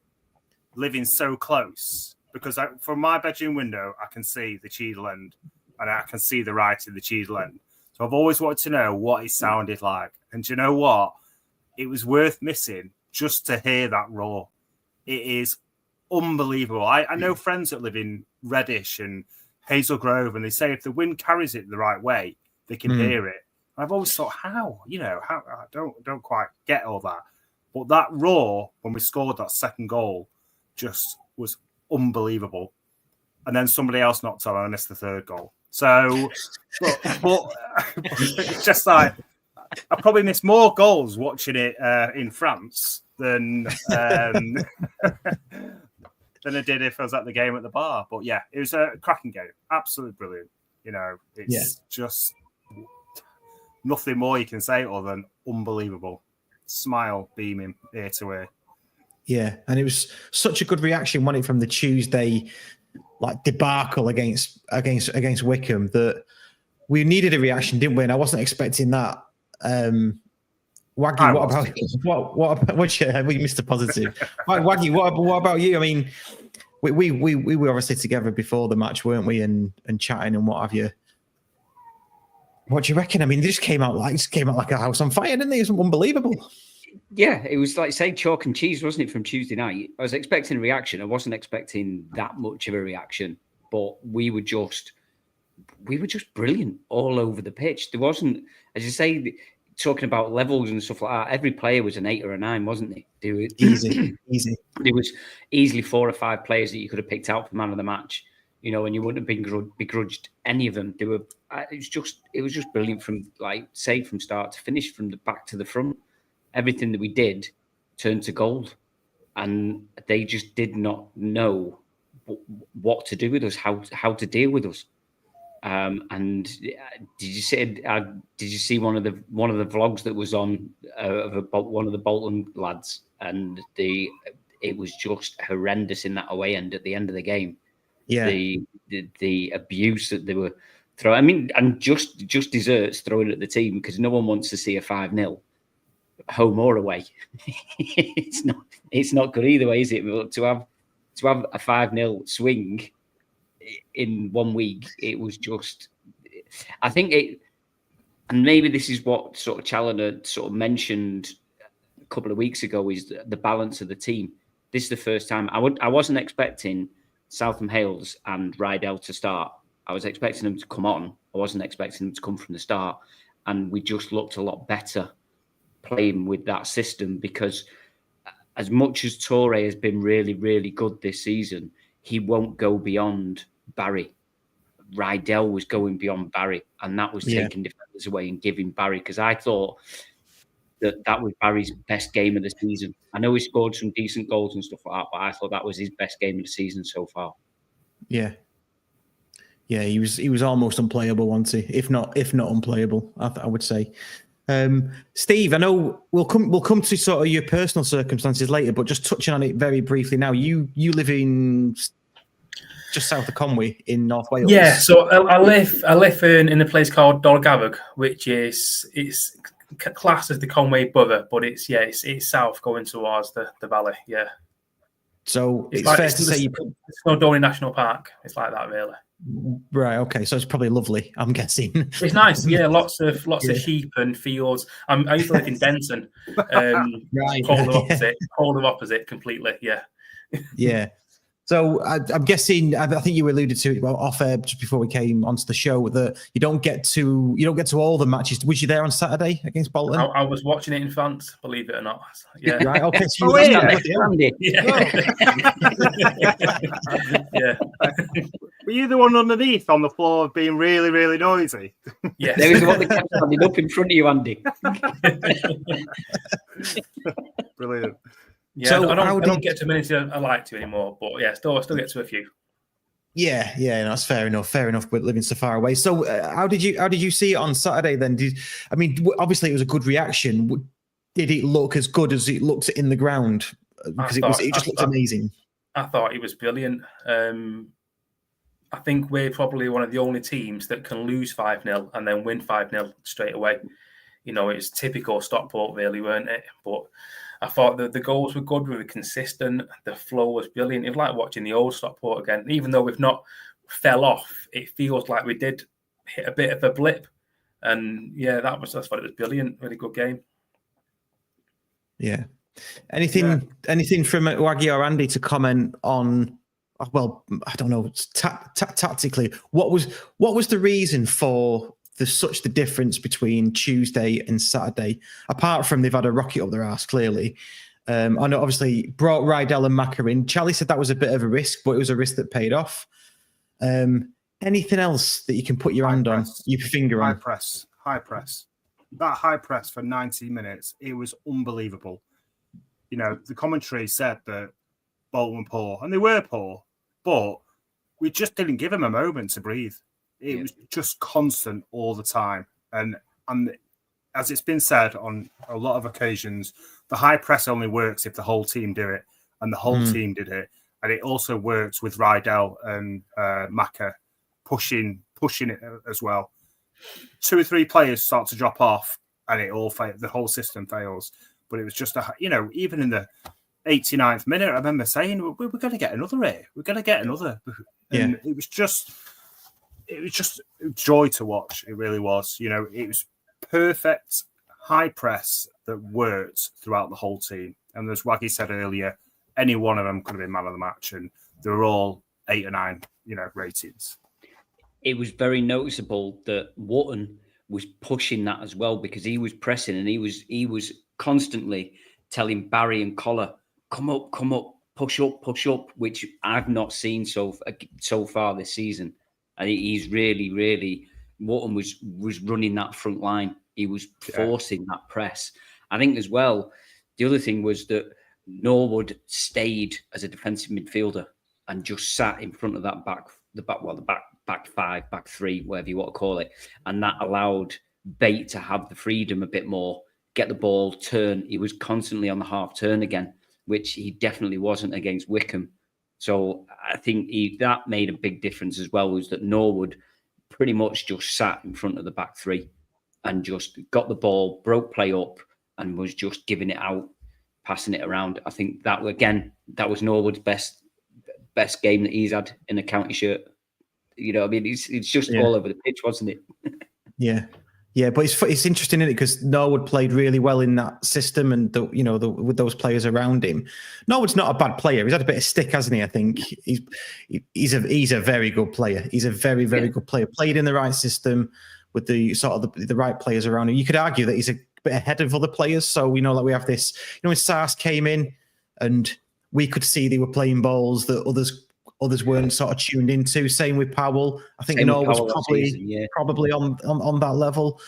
living so close, because from my bedroom window I can see the Cheadle end and I can see the right in the Cheadle end. So I've always wanted to know what it sounded like. And do you know what? It was worth missing just to hear that roar. It is unbelievable. I know friends that live in Reddish and Hazel Grove, and they say if the wind carries it the right way, they can hear it. I've always thought, how I don't quite get all that. But that roar when we scored that second goal just was unbelievable. And then somebody else knocked on and I missed the third goal. So, but it's just like I probably missed more goals watching it in France than I did if I was at the game at the bar. But yeah, it was a cracking game. Absolutely brilliant. You know, it's just nothing more you can say other than unbelievable. Smile beaming ear to ear. Yeah, and it was such a good reaction, wasn't it, from the Tuesday debacle against Wickham, that we needed a reaction, didn't we? And I wasn't expecting that. Waggy, what about we Mr. Positive? Waggy, what about you? I mean, we were obviously together before the match, weren't we? And chatting and what have you. What do you reckon? I mean, they just came out like a house on fire, didn't they? It's unbelievable. Yeah, it was like say chalk and cheese, wasn't it, from Tuesday night? I was expecting a reaction. I wasn't expecting that much of a reaction, but we were just brilliant all over the pitch. There wasn't, as you say, talking about levels and stuff like that. Every player was an 8 or a 9, wasn't they? They were, Easy. There was easily 4 or 5 players that you could have picked out for man of the match, you know, and you wouldn't have been begrudged any of them. They were. It was just brilliant from from start to finish, from the back to the front. Everything that we did turned to gold, and they just did not know what to do with us, how to deal with us. And did you see one of the vlogs that was on one of the Bolton lads, and it was just horrendous in that away end at the end of the game. Yeah, the abuse that they were throwing. I mean, and just desserts thrown at the team, because no one wants to see a 5-0 home or away. It's not good either way, is it? But to have a 5-0 swing in 1 week, it was just. I think it, and maybe this is what sort of Challoner sort of mentioned a couple of weeks ago, is the balance of the team. This is the first time I wasn't expecting Southam Hales and Rydell to start. I was expecting them to come on. I wasn't expecting them to come from the start, and we just looked a lot better playing with that system, because as much as Toure has been really, really good this season, he won't go beyond Barry. Rydell was going beyond Barry, and that was taking defenders away and giving Barry, because I thought that was Barry's best game of the season. I know he scored some decent goals and stuff like that, but I thought that was his best game of the season so far. Yeah. Yeah, he was almost unplayable, wasn't he? If not unplayable, I would say. Steve, I know we'll come to sort of your personal circumstances later, but just touching on it very briefly now. You live in just south of Conwy in North Wales. Yeah, so I live in a place called Dorgavog, which it's classed as the Conwy borough, but it's south going towards the valley. Yeah. So it's fair to say it's Snowdonia National Park. It's like that, really. Right. Okay. So it's probably lovely, I'm guessing. It's nice. Yeah. Lots of sheep and fields. I used to live in Denton. Right. Polar opposite completely. Yeah. Yeah. So I'm guessing, I think you alluded to it off air just before we came onto the show, that you don't get to all the matches. Was you there on Saturday against Bolton? I was watching it in France, believe it or not. Yeah. Right. Okay. So Yeah. Were you the one underneath on the floor being really, really noisy? Yes. There was one that kept standing up in front of you, Andy. Brilliant. Yeah, so I don't get to many I like to anymore, but yeah, I still get to a few. Yeah, that's fair enough. With living so far away. So, how did you see it on Saturday? Then, obviously it was a good reaction. Did it look as good as it looked in the ground? Because it just looked amazing. I thought it was brilliant. I think we're probably one of the only teams that can lose 5-0 and then win 5-0 straight away. You know, it's typical Stockport, really, weren't it? But I thought that the goals were good, we were consistent, the flow was brilliant. It was like watching the old Stockport again. Even though we've not fell off, it feels like we did hit a bit of a blip. And yeah, I thought it was brilliant, really good game. Yeah. Anything from Waggy or Andy to comment on? Well, I don't know. Tactically, what was the reason for such the difference between Tuesday and Saturday? Apart from they've had a rocket up their arse, clearly. I know, obviously, brought Rydell and Macca in. Charlie said that was a bit of a risk, but it was a risk that paid off. Anything else that you can put your hand on, your finger on? High press. That high press for 90 minutes, it was unbelievable. You know, the commentary said that Bolton were poor, and they were poor, but we just didn't give them a moment to breathe. It was just constant all the time. And as it's been said on a lot of occasions, the high press only works if the whole team do it, and the whole team did it. And it also works with Rydell and Macca pushing it as well. 2 or 3 players start to drop off, and the whole system fails. But it was just even in the 89th minute, I remember saying, we're going to get another here. We're going to get another. And it was just joy to watch. It really was. You know, it was perfect high press that worked throughout the whole team. And as Waggy said earlier, any one of them could have been man of the match, and they were all 8 or 9, ratings. It was very noticeable that Wotton was pushing that as well, because he was pressing and he was constantly telling Barry and Collar, come up, push up, which I've not seen so far this season. And he's really, Wotton was running that front line. He was forcing that press. I think as well, the other thing was that Norwood stayed as a defensive midfielder and just sat in front of that back five, back three, whatever you want to call it. And that allowed Bate to have the freedom a bit more, get the ball, turn. He was constantly on the half turn again, which he definitely wasn't against Wickham. So I think that made a big difference as well, was that Norwood pretty much just sat in front of the back three and just got the ball, broke play up, and was just giving it out, passing it around. I think that was Norwood's best game that he's had in a county shirt. It's just all over the pitch, wasn't it? Yeah, but it's interesting, isn't it? Because Norwood played really well in that system, and with those players around him. Norwood's not a bad player. He's had a bit of stick, hasn't he? I think he's a very good player. He's a very, very good player. Played in the right system with the sort of the right players around him. You could argue that he's a bit ahead of other players. So like we have this. When Sars came in, and we could see they were playing balls that others weren't sort of tuned into. Same with Powell. I think Norwood was probably on that level.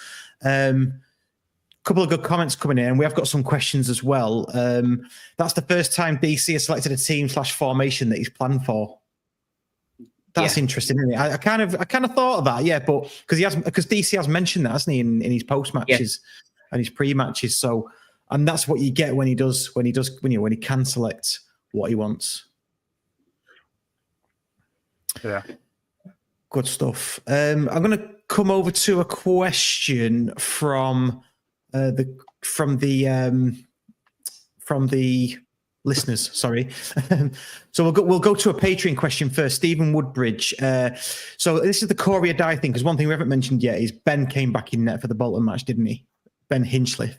Couple of good comments coming in, and we have got some questions as well. That's the first time DC has selected a team/formation that he's planned for. That's interesting, isn't it? I kind of thought of that, but because DC has mentioned that, hasn't he, in his post matches and his pre matches. So, and that's what you get when he can select what he wants. Yeah, good stuff. I'm going to come over to a question from the listeners. Sorry. So we'll go to a Patreon question first. Stephen Woodbridge. So this is the Corey Adai thing, because one thing we haven't mentioned yet is Ben came back in net for the Bolton match, didn't he? Ben Hinchliffe.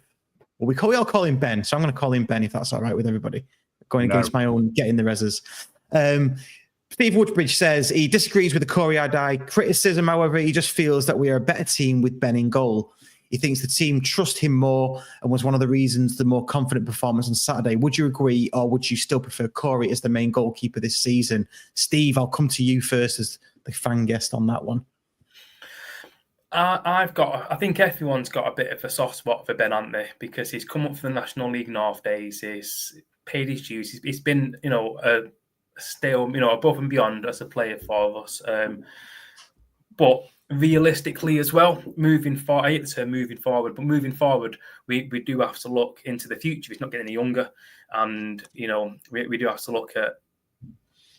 Well, we all call him Ben, so I'm going to call him Ben if that's all right with everybody. Going against my own getting the reses. Steve Woodbridge says he disagrees with the Corey Adai criticism. However, he just feels that we are a better team with Ben in goal. He thinks the team trust him more and was one of the reasons the more confident performance on Saturday. Would you agree, or would you still prefer Corey as the main goalkeeper this season? Steve, I'll come to you first as the fan guest on that one. I think everyone's got a bit of a soft spot for Ben, haven't they? Because he's come up for the National League North days. He's paid his dues. He's been, still, above and beyond as a player for us. But realistically as well, moving forward, I hate the term moving forward, but moving forward, we do have to look into the future. He's not getting any younger. And, we do have to look at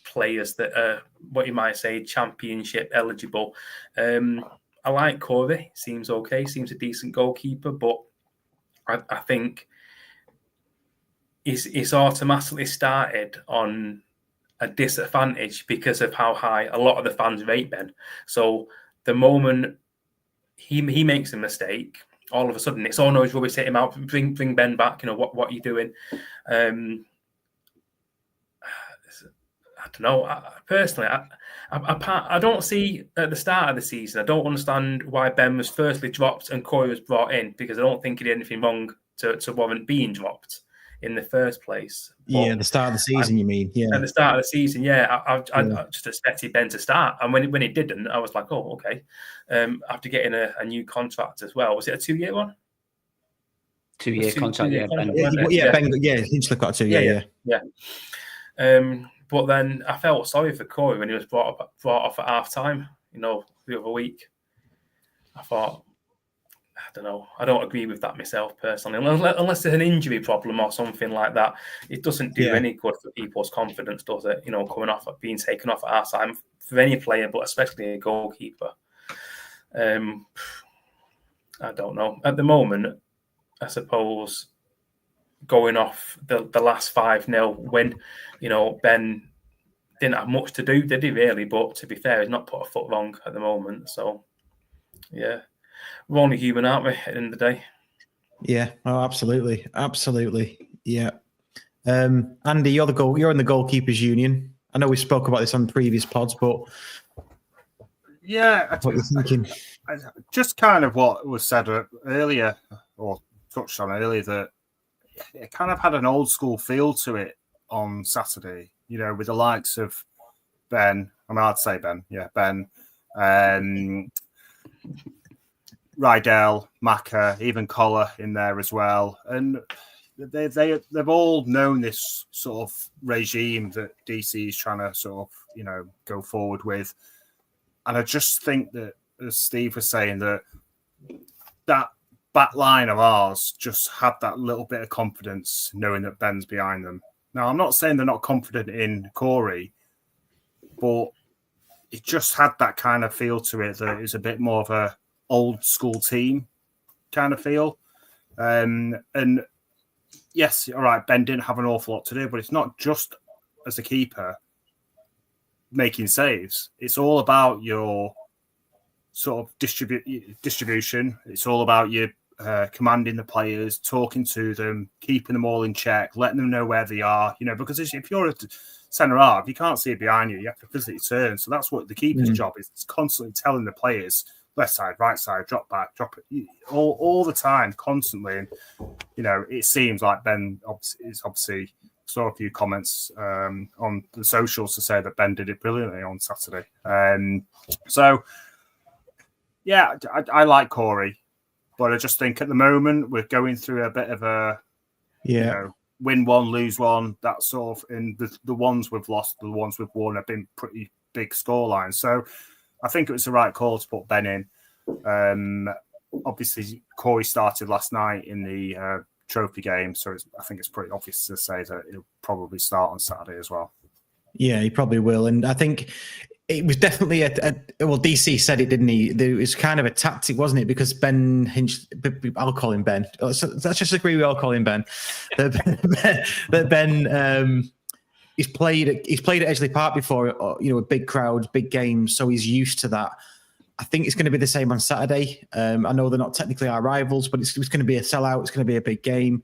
players that are, what you might say, championship eligible. I like Corey. Seems okay. Seems a decent goalkeeper, but I think he's automatically started on a disadvantage because of how high a lot of the fans rate Ben. So the moment he makes a mistake, all of a sudden it's no, he's rubbish, hit him out, bring Ben back. What are you doing? I don't know. Personally, I don't see at the start of the season. I don't understand why Ben was firstly dropped and Corey was brought in, because I don't think he did anything wrong to warrant being dropped in the first place. But the start of the season, you mean? Yeah, at the start of the season, I just expected Ben to start, and when he didn't, I was like, oh, okay. After getting a new contract as well, was it a 2-year one? 2-year contract, Ben. Hinchliffe got a 2 year. Yeah. But then I felt sorry for Corey when he was brought off at half time. The other week, I thought, I don't know. I don't agree with that myself personally. Unless there's an injury problem or something like that, it doesn't do any good for people's confidence, does it? Coming off, being taken off at half time for any player, but especially a goalkeeper. I don't know. At the moment, I suppose going off the last 5-0 win, Ben didn't have much to do, did he really? But to be fair, he's not put a foot wrong at the moment. So, yeah. We're only human, aren't we, at the end of the day? Yeah. Oh, absolutely. Absolutely. Yeah. Andy, you're in the goalkeepers union. I know we spoke about this on previous pods, but Yeah, what are you thinking? just kind of what was said earlier, or touched on earlier, that it kind of had an old school feel to it on Saturday, with the likes of Ben. I'd say Ben. Yeah, Ben. Rydell, Maka, even Collar in there as well. And they've all known this sort of regime that DC is trying to sort of, go forward with. And I just think that, as Steve was saying, that back line of ours just had that little bit of confidence knowing that Ben's behind them. Now, I'm not saying they're not confident in Corey, but it just had that kind of feel to it that it was a bit more of a old school team kind of feel. And yes, all right, Ben didn't have an awful lot to do, but it's not just as a keeper making saves. It's all about your sort of distribution. It's all about you commanding the players, talking to them, keeping them all in check, letting them know where they are. Because if you're a centre half, you can't see it behind you. You have to physically turn. So that's what the keeper's job is. It's constantly telling the players left side, right side, drop back, drop it all the time, constantly. And it seems like Ben is obviously. Saw a few comments on the socials to say that Ben did it brilliantly on Saturday. So, yeah, I like Corey, but I just think at the moment we're going through a bit of a, win one, lose one, that sort of, and the ones we've lost, the ones we've won have been pretty big scorelines. So I think it was the right call to put Ben in. Obviously, Corey started last night in the trophy game, so I think it's pretty obvious to say that he'll probably start on Saturday as well. Yeah, he probably will, and I think it was definitely well, DC said it, didn't he? It was kind of a tactic, wasn't it? Because Ben Hinch, I'll call him Ben. Let's just agree we all call him Ben. That Ben, he's played at Edgeley Park before, with big crowds, big games, so he's used to that. I think it's going to be the same on Saturday. I know they're not technically our rivals, but it's going to be a sellout. It's going to be a big game,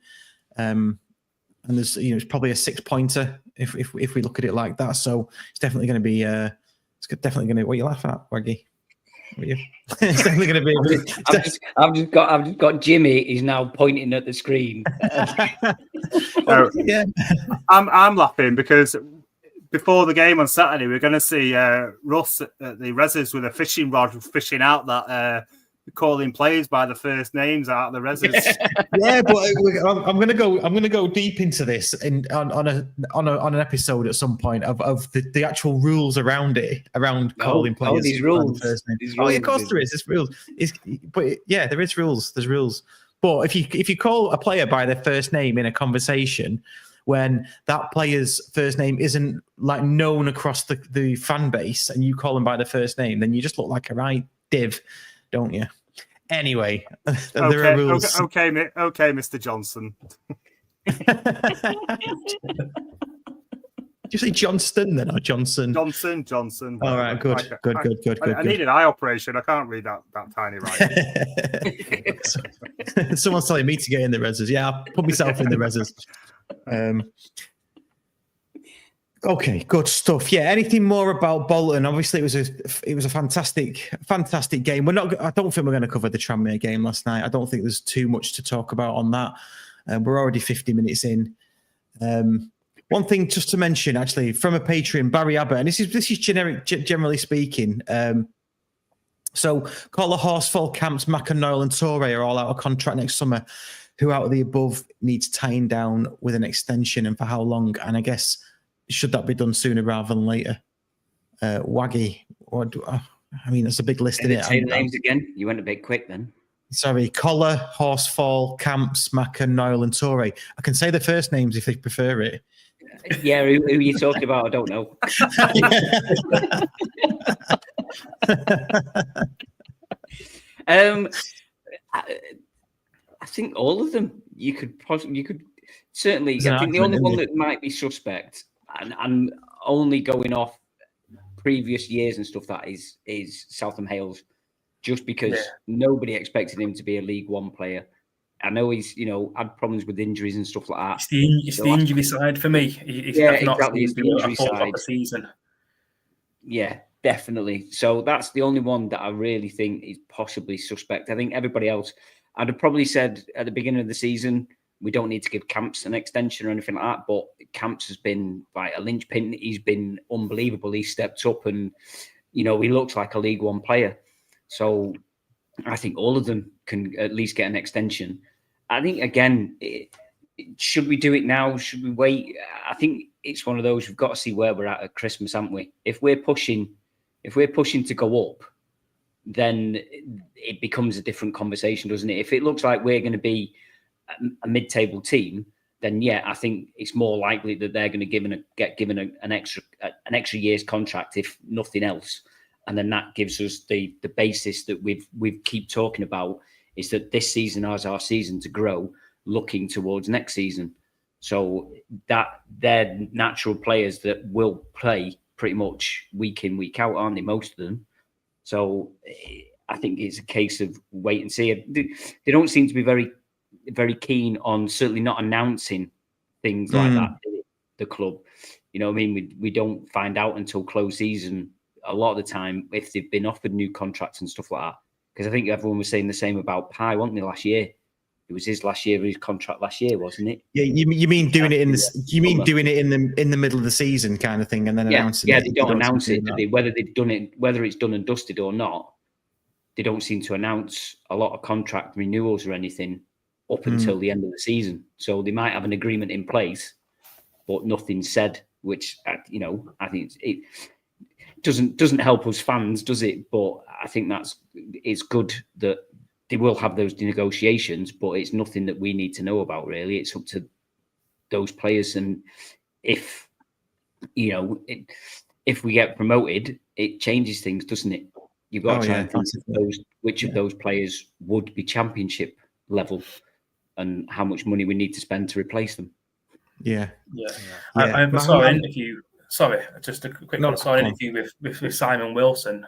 and there's it's probably a 6-pointer if we look at it like that. So it's definitely going to be. It's definitely going to. What you laugh at, Waggy? It's definitely going to be. I've just got Jimmy. He's now pointing at the screen. Yeah, I'm laughing because. Before the game on Saturday, we're going to see Russ at the reses with a fishing rod fishing out that calling players by the first names out of the reses. Yeah, but I'm going to go deep into this on an episode at some point of the actual rules around it, around calling players. These rules. Yeah, of course there is. There's rules. But yeah, there is rules. There's rules. But if you call a player by their first name in a conversation, when that player's first name isn't like known across the fan base, and you call them by their first name, then you just look like a right div, don't you? Anyway, there are rules. Okay, Mr. Johnson. Did you say Johnston then, or Johnson? Johnson. All right, good. I need an eye operation. I can't read that tiny writing. Someone's telling me to get in the reses. Yeah, I'll put myself in the reses. Okay, good stuff. Yeah, anything more about Bolton? Obviously, it was a fantastic game. I don't think we're going to cover the Tranmere game last night. I don't think there's too much to talk about on that. We're already 50 minutes in. One thing just to mention, actually, from a Patreon, Barry Abbott, and this is generic, generally speaking. So, Collar, Horsfall, Camps, McIntyre, and Torre are all out of contract next summer. Who out of the above needs tying down with an extension, and for how long? And I guess, should that be done sooner rather than later? Waggy, that's a big list, isn't it? Say the names again. You went a bit quick then. Sorry, Collar, Horsfall, Camps, Maka, Noel, and Torre. I can say the first names if they prefer it. Yeah, who are you talking about? I don't know. I think all of them. You could certainly. I think the only one that might be suspect, and I'm only going off previous years and stuff, that is Southam Hales, just because nobody expected him to be a League One player, I know he's, had problems with injuries and stuff like that. It's the injury side for me. He's not exactly. It's the injury side. The season. Yeah, definitely. So that's the only one that I really think is possibly suspect. I think everybody else, I'd have probably said at the beginning of the season, we don't need to give Camps an extension or anything like that. But Camps has been like a linchpin. He's been unbelievable. He stepped up and, he looks like a League One player. So I think all of them can at least get an extension. I think, again, should we do it now? Should we wait? I think it's one of those, we've got to see where we're at Christmas, haven't we? If we're pushing to go up, then it becomes a different conversation, doesn't it? If it looks like we're going to be a mid-table team, then I think it's more likely that they're going to get given an extra year's contract, if nothing else, and then that gives us the basis that we keep talking about, is that this season is our season to grow, looking towards next season. So that they're natural players that will play pretty much week in, week out, aren't they? Most of them. So I think it's a case of wait and see. They don't seem to be very, very keen on certainly not announcing things like that. The club, what I mean? We don't find out until close season a lot of the time if they've been offered new contracts and stuff like that. Because I think everyone was saying the same about Pi, wasn't they, last year? It was his last year, his contract last year, wasn't it? Yeah, you mean doing it in this? You mean doing it in the middle of the season kind of thing, and then announcing it? Yeah, they don't announce it, do they? Whether they've done it, whether it's done and dusted or not, they don't seem to announce a lot of contract renewals or anything up until the end of the season. So they might have an agreement in place, but nothing's said. Which I think it doesn't help us fans, does it? But I think it's good that they will have those negotiations, but it's nothing that we need to know about, really. It's up to those players. And if we get promoted, it changes things, doesn't it? You've got to try and think of which of those players would be championship level and how much money we need to spend to replace them. I saw an interview. Sorry, just a quick one. I saw an interview with Simon Wilson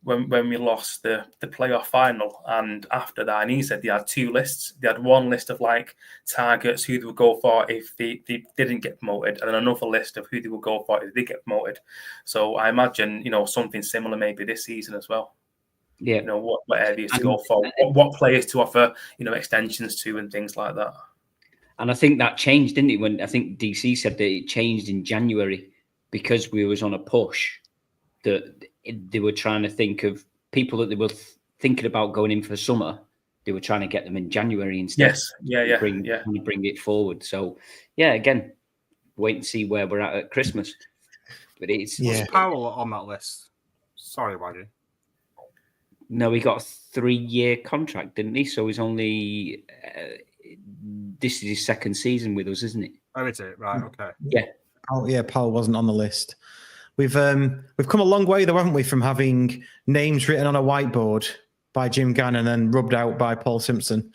when we lost the playoff final, and after that, and he said they had two lists. They had one list of like targets who they would go for if they didn't get promoted, and then another list of who they would go for if they did get promoted. So I imagine something similar maybe this season as well. Yeah, what areas to go for, what players to offer, extensions to, and things like that. And I think that changed, didn't it? When I think DC said that it changed in January because we was on a push that they were trying to think of people that they were thinking about going in for summer. They were trying to get them in January instead. Yes, bring it forward. So again, wait and see where we're at Christmas. But it's was Powell on that list? Sorry, Waddy. No, he got a 3-year contract, didn't he? So he's only. This is his second season with us, isn't it? Oh, is it? Right, okay. Yeah. Oh, yeah, Paul wasn't on the list. We've come a long way, though, haven't we, from having names written on a whiteboard by Jim Gannon and rubbed out by Paul Simpson.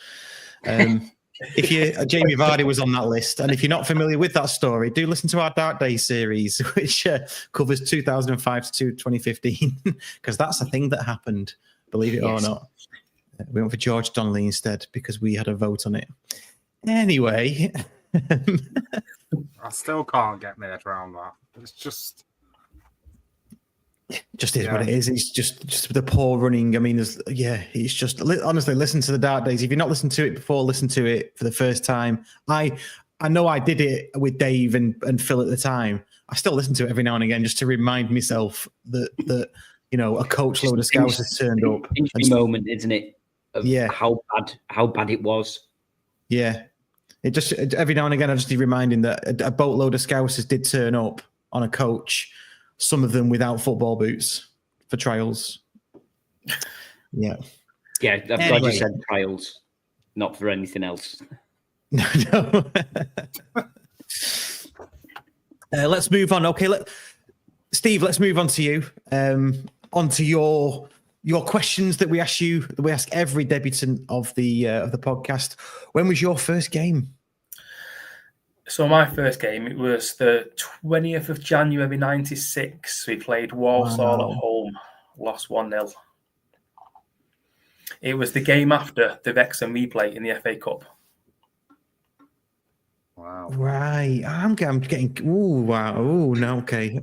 Jamie Vardy was on that list. And if you're not familiar with that story, do listen to our Dark Days series, which covers 2005 to 2015, because that's a thing that happened, believe it or not. We went for George Donnelly instead because we had a vote on it. Anyway. I still can't get my head around that. It's just is what it is. It's just the poor running. I mean, it's just, honestly, listen to the Dark Days. If you've not listened to it before, listen to it for the first time. I know I did it with Dave and Phil at the time. I still listen to it every now and again just to remind myself that a coach load of scouts has turned up. Moment, isn't it? How bad it was. Yeah. It just every now and again I just need reminding that a boatload of Scousers did turn up on a coach, some of them without football boots for trials. Yeah. Yeah, I'm glad you said trials, not for anything else. No. Let's move on. Okay, Steve, let's move on to you. On to your questions that we ask every debutant of the podcast. When was your first game? So my first game, it was the 20th of January 96. We played Walsall at home, lost 1-0. It was the game after the Wrexham replay in the FA Cup. Wow. Right. I'm getting. Ooh, wow. Ooh, no. Okay.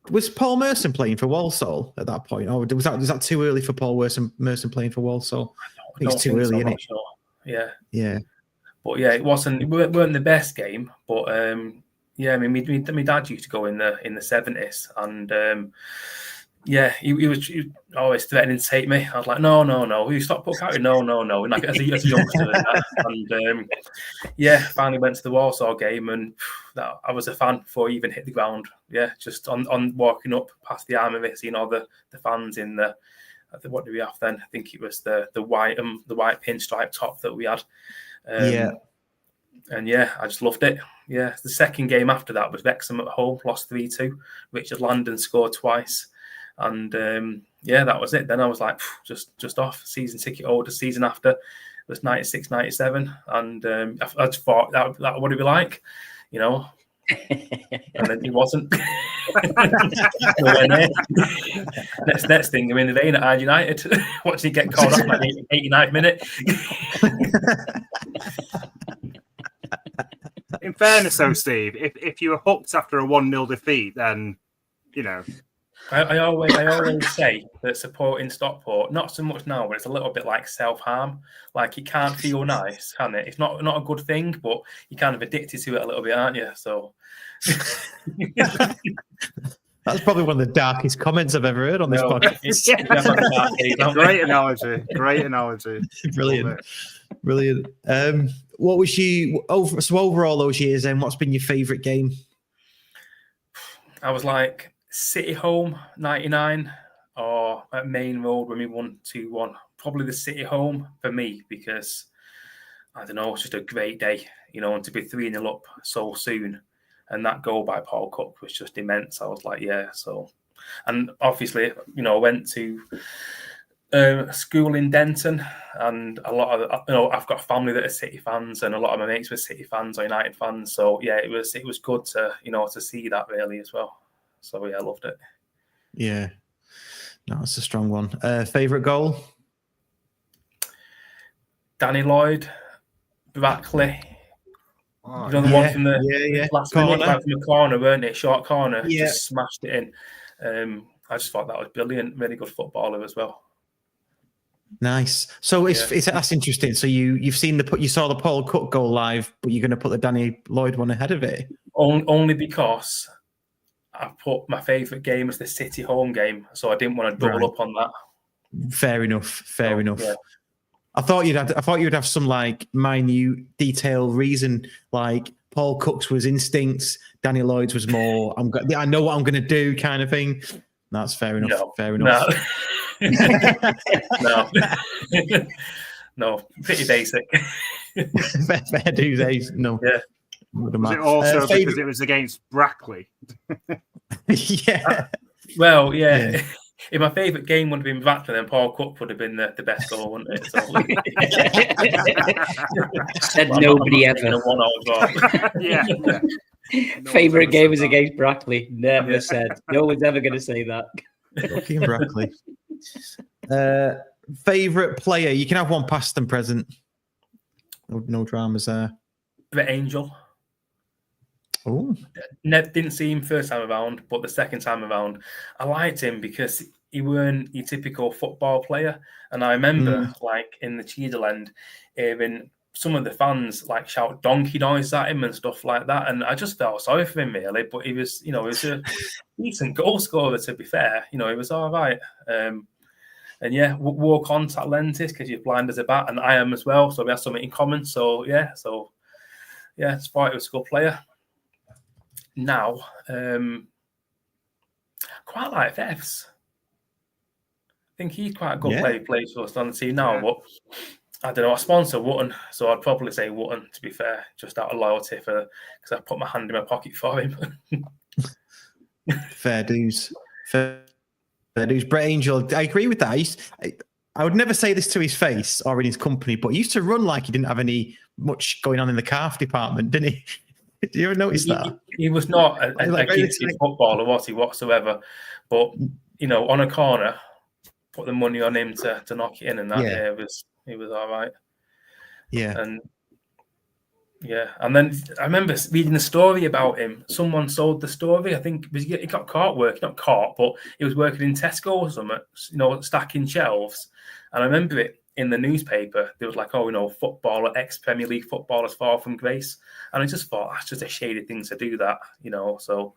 Was Paul Merson playing for Walsall at that point, or was that too early for Paul Merson playing for Walsall? I think it's too early, isn't it? Sure. Yeah. Yeah. But yeah, it weren't the best game, but yeah, I mean, my dad used to go in the 70s, and yeah, he was always threatening to take me. I was like, no, you Stockport County, no, and like as a youngster, and yeah, finally went to the Walsall game, and I was a fan before I even hit the ground. Yeah, just on walking up past the armory, seeing all the fans in the what do we have then? I think it was the white pinstripe top that we had. Yeah. And yeah, I just loved it. Yeah, the second game after that was Wrexham at home, lost 3-2. Richard Landon scored twice. And yeah, that was it. Then I was like, just off. Season ticket holder. Season after it was 96, 97. And I just thought that what it be like, you know. And then it wasn't. Next thing, I'm in the vein at Hyde United, watching it get called off like 89th minute. In fairness, though, Steve, if you were hooked after a 1-0 defeat, then you know. I always say that supporting Stockport, not so much now, but it's a little bit like self-harm. Like, it can't feel nice, can it? It's not a good thing, but you're kind of addicted to it a little bit, aren't you? So that's probably one of the darkest comments I've ever heard on this podcast. Great analogy. Brilliant. What was overall those years? Then, what's been your favourite game? I was like City home 99 or at Main Road when we won 2-1. Probably the City home for me, because I don't know, it's just a great day, you know, and to be 3-0 up so soon. And that goal by Paul Cook was just immense. I was like, yeah. So, and obviously, you know, I went to school in Denton, and a lot of, you know, I've got family that are City fans, and a lot of my mates were City fans or United fans. So yeah, it was good to, you know, to see that really as well. So yeah, I loved it. Yeah, no, it's a strong one. Favorite goal? Danny Lloyd, Brackley. You know the one from the last corner, minute, from the corner, weren't it? Short corner, just smashed it in. I just thought that was brilliant. Really good footballer as well. Nice. So that's interesting. So you saw the Paul Cook goal live, but you're going to put the Danny Lloyd one ahead of it? Only because I put my favourite game as the City home game, so I didn't want to double up on that. Fair enough. Yeah. I thought you'd have some like minute detail reason, like Paul Cook's was instincts, Danny Lloyd's was more I know what I'm going to do kind of thing. That's fair enough. No. Fair enough. No. No, pretty basic. fair dues. No. Yeah. Was it also because it was against Brackley? Yeah. Well, yeah. If my favourite game would have been Brackley, then Paul Cook would have been the best goal, wouldn't it? So. Said nobody ever. Yeah. Favourite game was against Brackley. Never said. No one's ever going to say that. Fucking Brackley. Favourite player? You can have one past and present. No dramas there. Brett Angel. Oh, Didn't see him first time around, but the second time around, I liked him because he weren't your typical football player. And I remember, like in the Cheadle end, hearing some of the fans like shout donkey noise at him and stuff like that. And I just felt sorry for him really. But he was, you know, he was a decent goal scorer. To be fair, you know, he was all right. And yeah, wore contact lenses because you're blind as a bat, and I am as well. So we have something in common. So yeah, I thought he was a good player. Now, quite like Fefs. I think he's quite a good player. He plays for us on the team now, but I don't know. I sponsor Wotton, so I'd probably say Wotton, to be fair, just out of loyalty because I put my hand in my pocket for him. Fair dues. Brett Angel, I agree with that. I would never say this to his face or in his company, but he used to run like he didn't have much going on in the calf department, didn't he? Did you ever notice that? He was not a gifted footballer, was he, whatsoever? But, you know, on a corner, put the money on him to knock it in, and that Yeah. it was all right. Yeah. And then I remember reading a story about him. Someone sold the story. I think he got caught working, not caught, but he was working in Tesco or something, stacking shelves. And I remember it in the newspaper. There was like, footballer, ex-Premier League footballers fall from grace. And I just thought, that's just a shady thing to do that, so...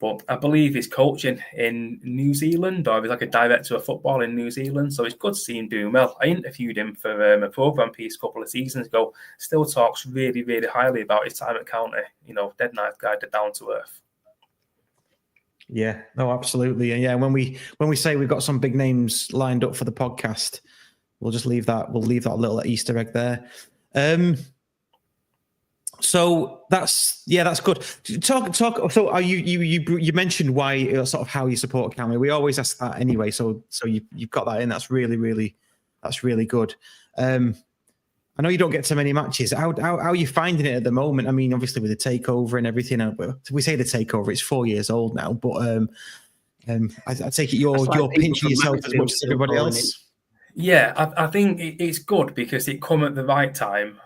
But I believe he's coaching in New Zealand, or he's like a director of football in New Zealand. So it's good to see him doing well. I interviewed him for a programme piece a couple of seasons ago. Still talks really, really highly about his time at County. Dead nice guy, dead down to earth. Yeah, no, absolutely. And yeah, when we say we've got some big names lined up for the podcast, we'll just leave that. We'll leave that little Easter egg there. So that's good. Talk. So you mentioned why, sort of how you support County. We always ask that anyway. So you've got that in. That's really good. I know you don't get so many matches. How are you finding it at the moment? I mean, obviously with the takeover and everything. We say the takeover. It's 4 years old now, but I take it you're pinching yourself as much as everybody else. Yeah, I think it's good because it come at the right time.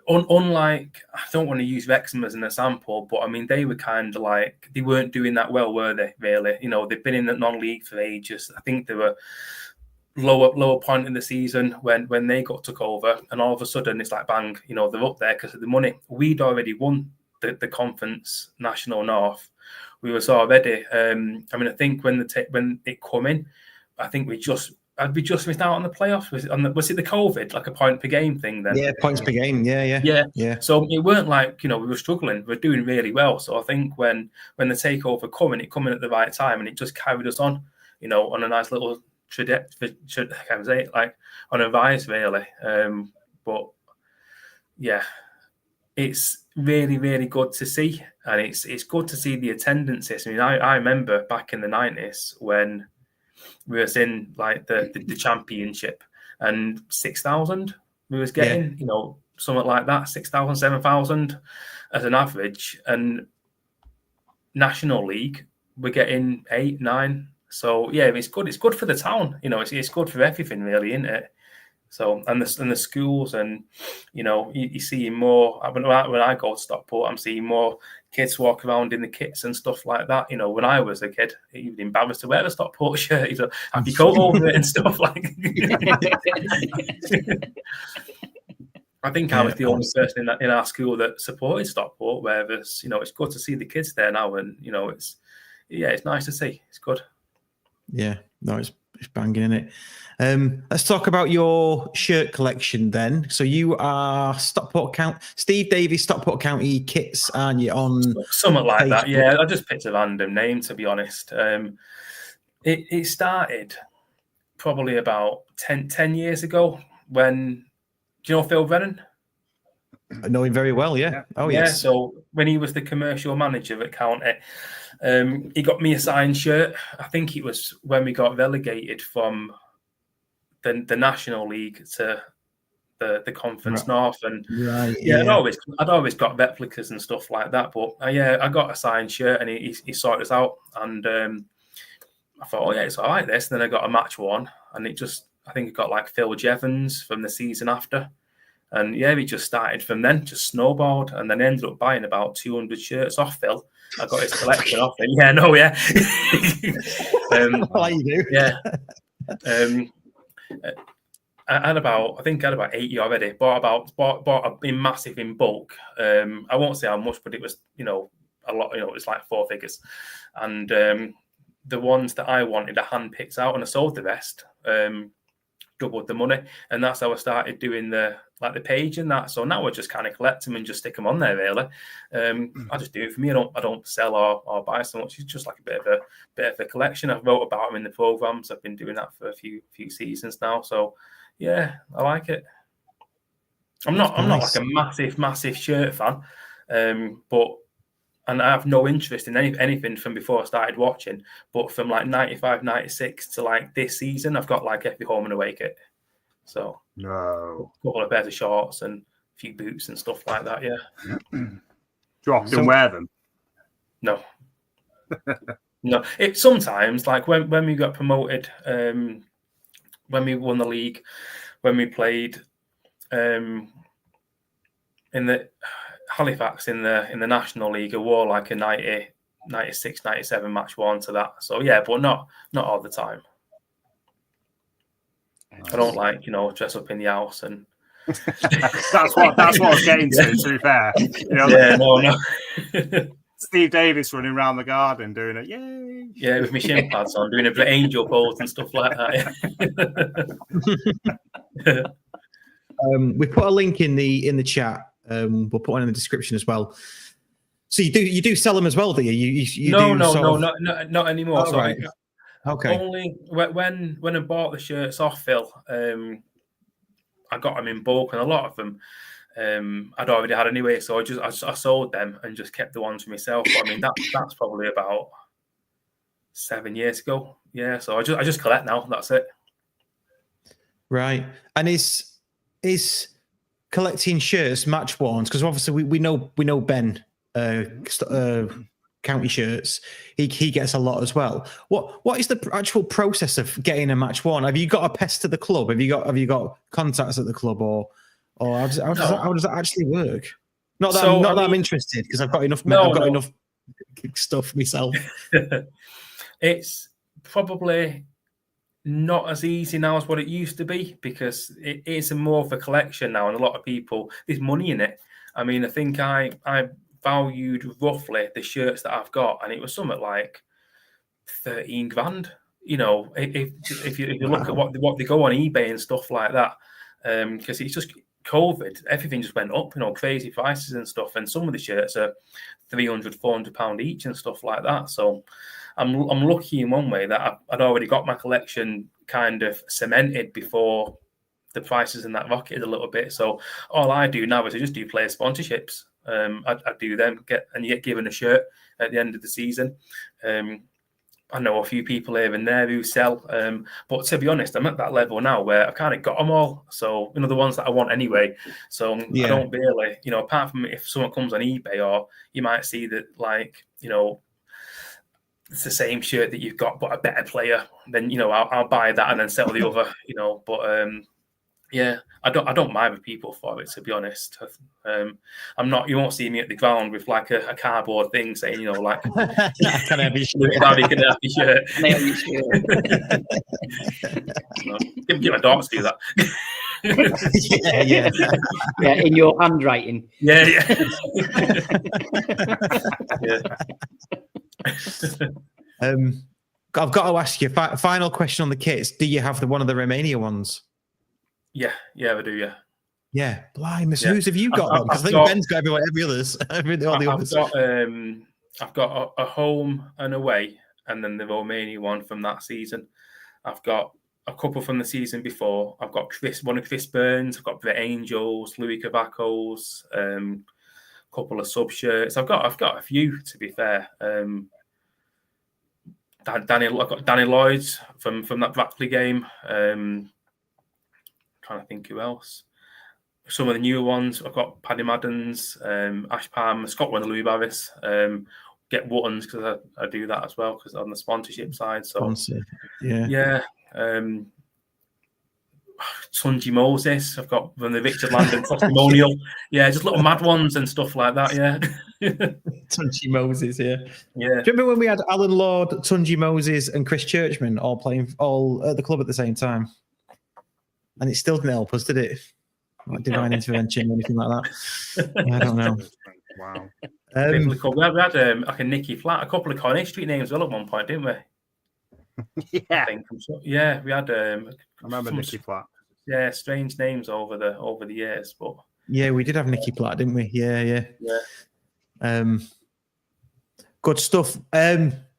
Unlike, I don't want to use Wrexham as an example, but I mean, they were kind of like, they weren't doing that well, were they, really? They've been in the non-league for ages. I think they were lower point in the season when they took over, and all of a sudden it's like, bang, they're up there because of the money. We'd already won the Conference National North. We was already, I think when it come in, I think we just missed out on the playoffs. Was it the COVID, like a point per game thing then? Yeah, points per game. Yeah. So it weren't like, we were struggling. We were doing really well. So I think when the takeover coming, it coming at the right time, and it just carried us on, on a nice little trajectory, like on a rise, really. But yeah, it's really, really good to see. And it's good to see the attendances. I mean, I remember back in the 90s when we was in like the championship, and 6,000 we was getting, something like that, 6,000, 7,000 as an average, and National League we're getting 8, 9. So yeah, it's good. It's good for the town, It's good for everything, really, isn't it? So and the schools, and you see more. When I go to Stockport, I'm seeing more kids walk around in the kits and stuff like that. When I was a kid, even embarrassed to wear a Stockport shirt, have your coat over it and stuff like. I think I was the only person in our school that supported Stockport. Whereas it's good to see the kids there now, and it's nice to see. It's good. Yeah, no, it's banging, isn't it? Let's talk about your shirt collection then. So you are Stockport County, Steve Davies, Stockport County kits, aren't you? On something like that, yeah. I just picked a random name, to be honest. It started probably about 10 years ago when, do you know Phil Brennan? I know him very well, yeah. Oh, yeah. yes. So when he was the commercial manager at County, he got me a signed shirt. I think it was when we got relegated from the National League to the Conference North, and I'd always got replicas and stuff like that. But I got a signed shirt, and he sorted us out, and I thought, it's all right, this. And then I got a match one, and I think it got like Phil Jevons from the season after. And it just started from then, just snowballed, and then ended up buying about 200 shirts off Phil. I got his collection off him. Yeah, no, yeah. Like you do. Yeah. I had about 80 already. Bought in massive in bulk. I won't say how much, but it was a lot. It was like 4 figures, and the ones that I wanted, I handpicked out, and I sold the rest. Doubled the money, and that's how I started doing the page and that. So now I just kind of collect them and just stick them on there, really. I just do it for me. I don't sell or buy so much. It's just like a bit of a collection. I wrote about them in the programs. I've been doing that for a few seasons now. So yeah, I like it. I'm not like a massive shirt fan, and I have no interest in anything from before I started watching. But from like 95, 96 to like this season, I've got like every home and away kit. So no, a couple of pairs of shorts and a few boots and stuff like that. Yeah. Do you often wear them? No. No, it sometimes like when we got promoted, when we won the league, when we played in the Halifax in the National League, I wore like a 90, 96, 97 match worn to that. So yeah, but not all the time. I don't like dress up in the house and. that's what I was getting to be fair. Yeah, no. Steve Davies running around the garden doing it, yay! Yeah, with my shin pads on, doing a bit of angel pose and stuff like that. We put a link in the chat. We'll put one in the description as well. So you do sell them as well, do you? You no, do not anymore. Oh, so right. Okay. Only when I bought the shirts off Phil, I got them in bulk, and a lot of them I'd already had anyway. So I sold them and just kept the ones for myself. But I mean that's probably about 7 years ago. Yeah. So I just collect now. That's it. Right. And is collecting shirts match worns? Because obviously we know Ben county shirts. He gets a lot as well. What is the actual process of getting a match worn? Have you got a pest to the club? Have you got contacts at the club, or how does that actually work? Not that I'm interested, because I've got enough. Enough stuff myself. It's probably not as easy now as what it used to be, because it is more of a collection now, and a lot of people, there's money in it. I mean, I think I valued roughly the shirts that I've got, and it was something like 13 grand. If you look at what they go on eBay and stuff like that, because it's just COVID, everything just went up, crazy prices and stuff, and some of the shirts are £300-400 each and stuff like that. So I'm lucky in one way that I'd already got my collection kind of cemented before the prices and that rocketed a little bit. So all I do now is I just do player sponsorships. I do them, and you get given a shirt at the end of the season. I know a few people here and there who sell, but to be honest, I'm at that level now where I've kind of got them all. So the ones that I want anyway. So I don't really, apart from if someone comes on eBay, or you might see that it's the same shirt that you've got but a better player, then I'll buy that and then sell the other. But yeah, I don't mind with people for it, to be honest. I'm not. You won't see me at the ground with like a cardboard thing saying, like, can I have your shirt? Can I have your shirt? Give my dogs do that. yeah, in your handwriting. Yeah. I've got to ask you, final question on the kits. Do you have one of the Romania ones? Yeah, I do. Yeah, blimey. So whose have you got? Because I think Ben's got every others. I've got a home and away, and then the Romania one from that season. I've got a couple from the season before. I've got one of Chris Burns. I've got Brett Angels, Louis Cavacos, a couple of sub shirts. I've got a few, to be fair. I've got Danny Lloyd's from that Brackley game. Trying to think who else. Some of the newer ones, I've got Paddy Maddens, Ash Palmer, Scott one of Louis Barris, get Wootton's, because I do that as well, because on the sponsorship side. So yeah. Tunji Moses, I've got from the Richard Landon testimonial. Yeah, just little mad ones and stuff like that. Yeah. Tunji Moses, yeah. Do you remember when we had Alan Lord, Tunji Moses, and Chris Churchman all playing at the club at the same time? And it still didn't help us, did it? Like divine intervention or anything like that. I don't know. Wow. We had like a Nicky Flat, a couple of Cornish Street names as well at one point, didn't we? Yeah. Yeah, we had. I remember Nicky Flat. Yeah, strange names over the years, but yeah, we did have Nicky Platt, didn't we? Yeah. Good stuff.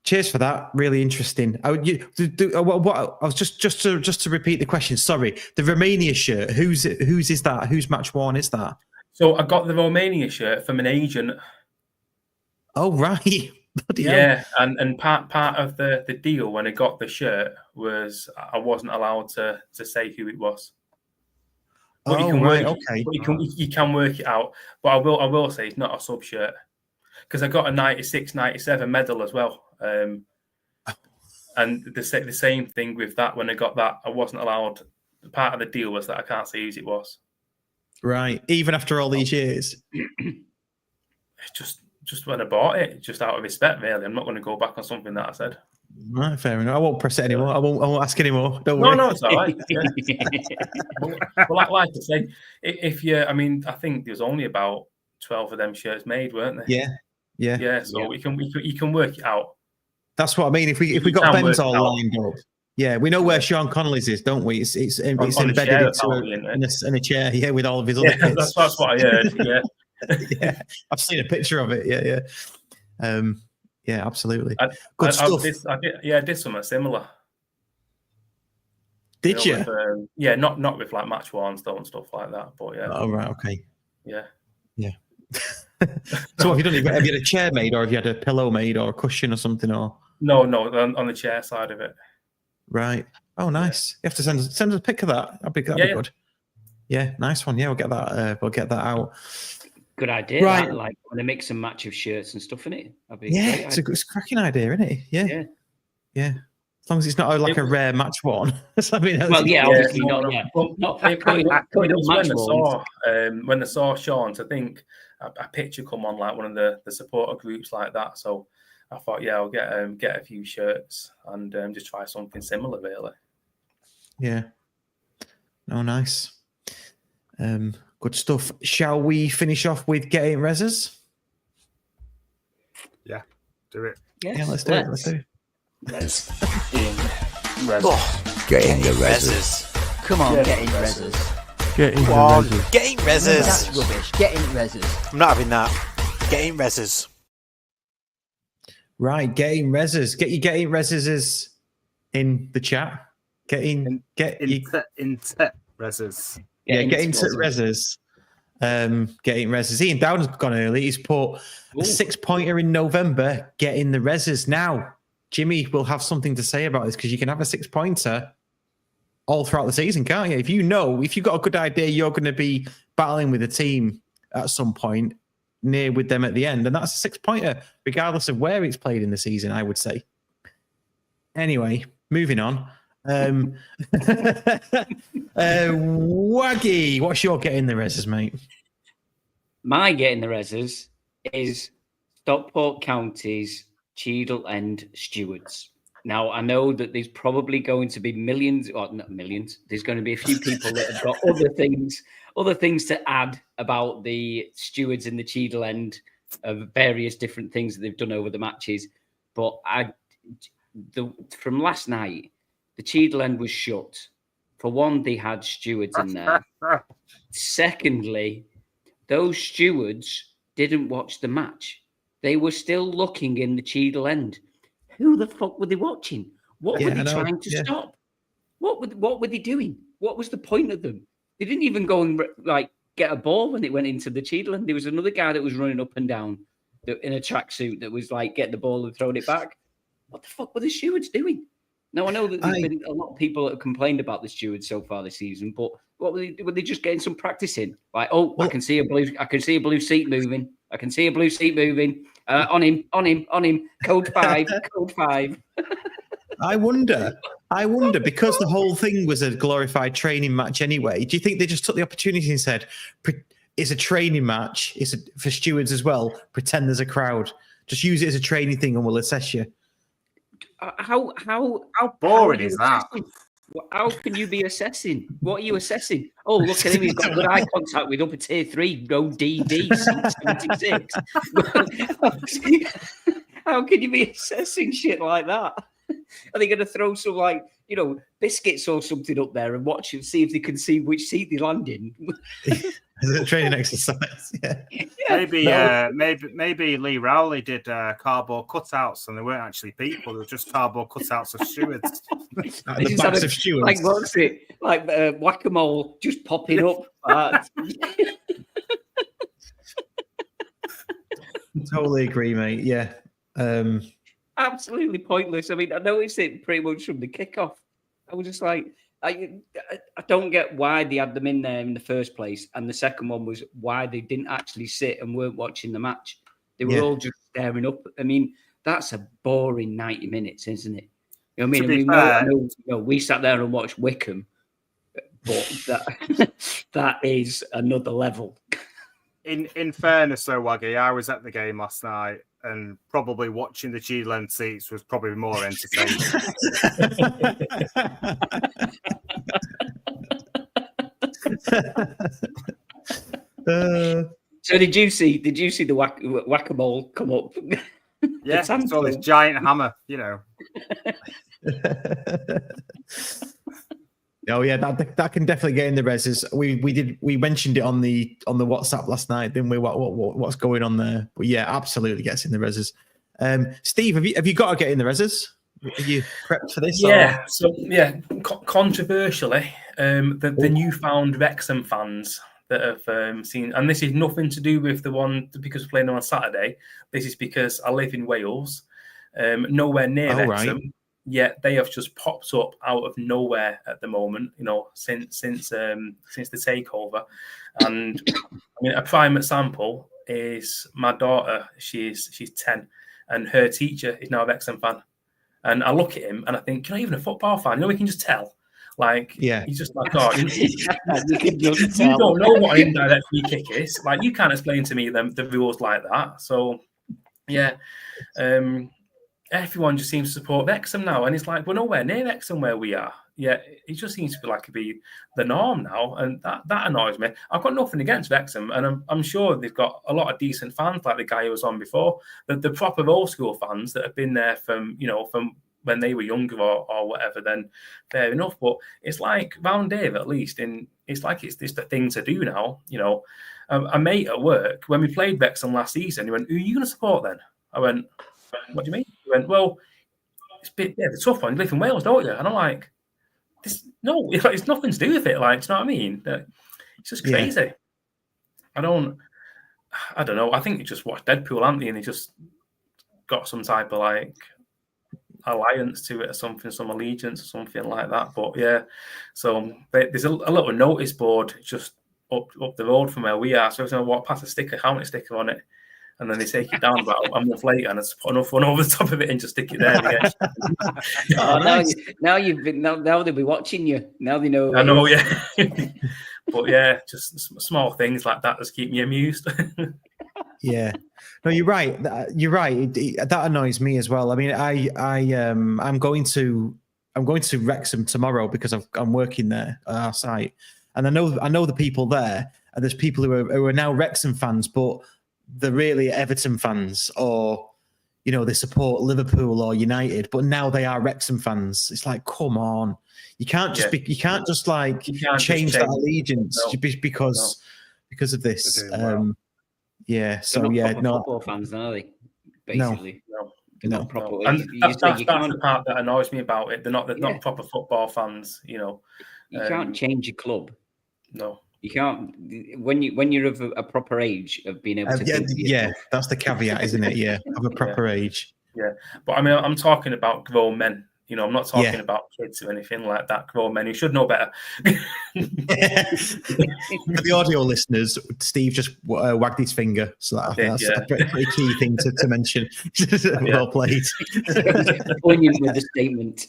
Cheers for that. Really interesting. I was just to repeat the question. Sorry, the Romania shirt. Whose is that? Whose match worn is that? So I got the Romania shirt from an agent. Oh right. Yeah, and part of the deal when I got the shirt was I wasn't allowed to say who it was. But you can work it out. But I will say it's not a sub shirt, because I got a 96, 97 medal as well. And the same thing with that. When I got that, I wasn't allowed. Part of the deal was that I can't say whose it was. Right. Even after all these years. Just when I bought it, just out of respect, really. I'm not going to go back on something that I said. Right, fair enough. I won't press it anymore. I won't ask anymore. Don't worry. No, it's all right. Yeah. well, like I say, if you, I mean, I think there's only about 12 of them shirts made, weren't there? Yeah. So you can work it out. That's what I mean. If we got Ben's all lined up, we know where Sean Connolly's is, don't we? It's embedded in a chair, with all of his other kits. That's what I heard. Yeah, I've seen a picture of it. Yeah, absolutely. Good stuff. I did something similar. Did you? With, not with like match worn and stuff like that, but yeah. Oh right, okay. Yeah. So have you done? Have you had a chair made, or have you had a pillow made, or a cushion, or something, or? No, on the chair side of it. Right. Oh, nice. You have to send us a pic of that. That'd be good. Yeah, nice one. Yeah, we'll get that. We'll get that out. Good idea. Right. Like when they mix and match of shirts and stuff in it. It's a cracking idea, isn't it? Yeah. As long as it's not like a rare match one. Obviously not. Yeah. Not when I saw Sean's, I think a picture come on like one of the supporter groups like that. So I thought, I'll get a few shirts and just try something similar, really. Yeah. Oh, nice. Good stuff. Shall we finish off with getting reses? Yeah, do it. Yes, yeah, let's do it. Let's in reses. Get in the reses. Come on, get in reses. Get in reses. Get in reses. That's rubbish. Get in reses. I'm not having that. Get in reses. Right, getting reses. Get your getting reses in the chat. Get into reses. Yeah, get into reses. Getting reses. Ian Dowden's gone early. He's put a 6-pointer in November. Get in the reses now. Jimmy will have something to say about this because you can have a 6-pointer all throughout the season, can't you? If you've got a good idea, you're going to be battling with a team at some point near with them at the end, and that's a 6-pointer, regardless of where it's played in the season, I would say. Anyway, moving on. Waggy, what's your get in the reses, mate? My get in the reses is Stockport County's Cheadle End stewards. Now, I know that there's probably going to be millions, or not millions, there's going to be a few people that have got other things to add about the stewards in the Cheadle End of various different things that they've done over the matches. But from last night, the Cheadle End was shut. For one, they had stewards in there. Secondly, those stewards didn't watch the match. They were still looking in the Cheadle End. Who the fuck were they watching? What were they trying to stop? What were they doing? What was the point of them? They didn't even go and get a ball when it went into the Cheadle End. There was another guy that was running up and down in a tracksuit that was get the ball and throwing it back. What the fuck were the stewards doing? Now, I know that there's been a lot of people that have complained about the stewards so far this season, but what were they just getting some practice in? I can see a blue seat moving. I can see a blue seat moving. On him. Code 5. Code 5. I wonder, because the whole thing was a glorified training match anyway, do you think they just took the opportunity and said, it's a training match, it's for stewards as well, pretend there's a crowd. Just use it as a training thing and we'll assess you. How boring is that? How can you be assessing? What are you assessing? Oh, look at him. He's got good eye contact with upper tier 3, no DD, 76. How can you be assessing shit like that? Are they going to throw some biscuits or something up there and watch and see if they can see which seat they land in? Is it a training exercise? Yeah. Maybe Lee Rowley did cardboard cutouts and they weren't actually people; they were just cardboard cutouts of stewards. The backs of stewards. What's it? Whack-a-mole just popping up. Totally agree, mate. Yeah. Absolutely pointless. I mean, I noticed it pretty much from the kickoff. I was just like, I don't get why they had them in there in the first place. And the second one was why they didn't actually sit and weren't watching the match. They were all just staring up. I mean, that's a boring 90 minutes, isn't it? You know what I mean? To be We sat there and watched Wickham, but that is another level. In fairness, though, Waggy, I was at the game last night, and probably watching the G-Lens seats was probably more entertaining. So did you see the whack-a-mole come up? Yeah, it's all this giant hammer, you know. Oh yeah, that can definitely get in the reses. We mentioned it on the WhatsApp last night, didn't we? What's going on there? But yeah, absolutely gets in the reses. Steve, have you got to get in the reses? Are you prepped for this? Yeah. Or? So yeah, controversially, the newfound Wrexham fans that have seen, and this is nothing to do with the one because we're playing on Saturday. This is because I live in Wales, nowhere near Wrexham. Right. Yet they have just popped up out of nowhere at the moment, you know, since the takeover. And I mean, a prime example is my daughter. She's 10, and her teacher is now a Wrexham fan. And I look at him and I think, you're not even a football fan. You know, we can just tell. Like, yeah, he's just like, oh, you don't know what an indirect free kick is. Like, you can't explain to me the rules like that. So, yeah. Everyone just seems to support Wrexham now, and it's like we're nowhere near Wrexham where we are. Yeah, it just seems to be the norm now, and that annoys me. I've got nothing against Wrexham, and I'm sure they've got a lot of decent fans, like the guy who was on before, the proper old school fans that have been there from when they were younger or whatever. Then fair enough, but it's like round Dave at least, and it's like it's the thing to do now. You know, a mate at work when we played Wrexham last season, he went, "Who are you going to support then?" I went, "What do you mean?" He went, "Well, it's a bit the tough one. You live in Wales, don't you?" And I'm like, it's nothing to do with it. Like, do you know what I mean? It's just crazy. Yeah. I don't know. I think you just watched Deadpool, haven't you? And he just got some type of like alliance to it or something, some allegiance or something like that. But yeah, so there's a little notice board just up the road from where we are. So if I walk past a county sticker on it, and then they take it down about a month later and it's put enough one over the top of it and just stick it there again. Now they'll be watching you. Now they know. I know, yeah. But yeah, just small things like that just keep me amused. Yeah. No, you're right. You're right. That annoys me as well. I mean, I'm going to Wrexham tomorrow because I'm working there at our site, and I know the people there, and there's people who are now Wrexham fans, but they're really Everton fans, or they support Liverpool or United, but now they are Wrexham fans. It's like, come on, you can't just change that allegiance because of this. Yeah, so they're not football fans, are they? Basically, no. They're not proper. And that's the part that annoys me about it. They're not proper football fans. You can't change your club. No. You can't when you're of a proper age of being able to. That's the caveat, isn't it? Yeah, of a proper age. Yeah, but I mean, I'm talking about grown men. I'm not talking about kids or anything like that. Grown men who should know better. For the audio listeners, Steve just wagged his finger, so that's a pretty key thing to mention. Well played. Poignant with the statement.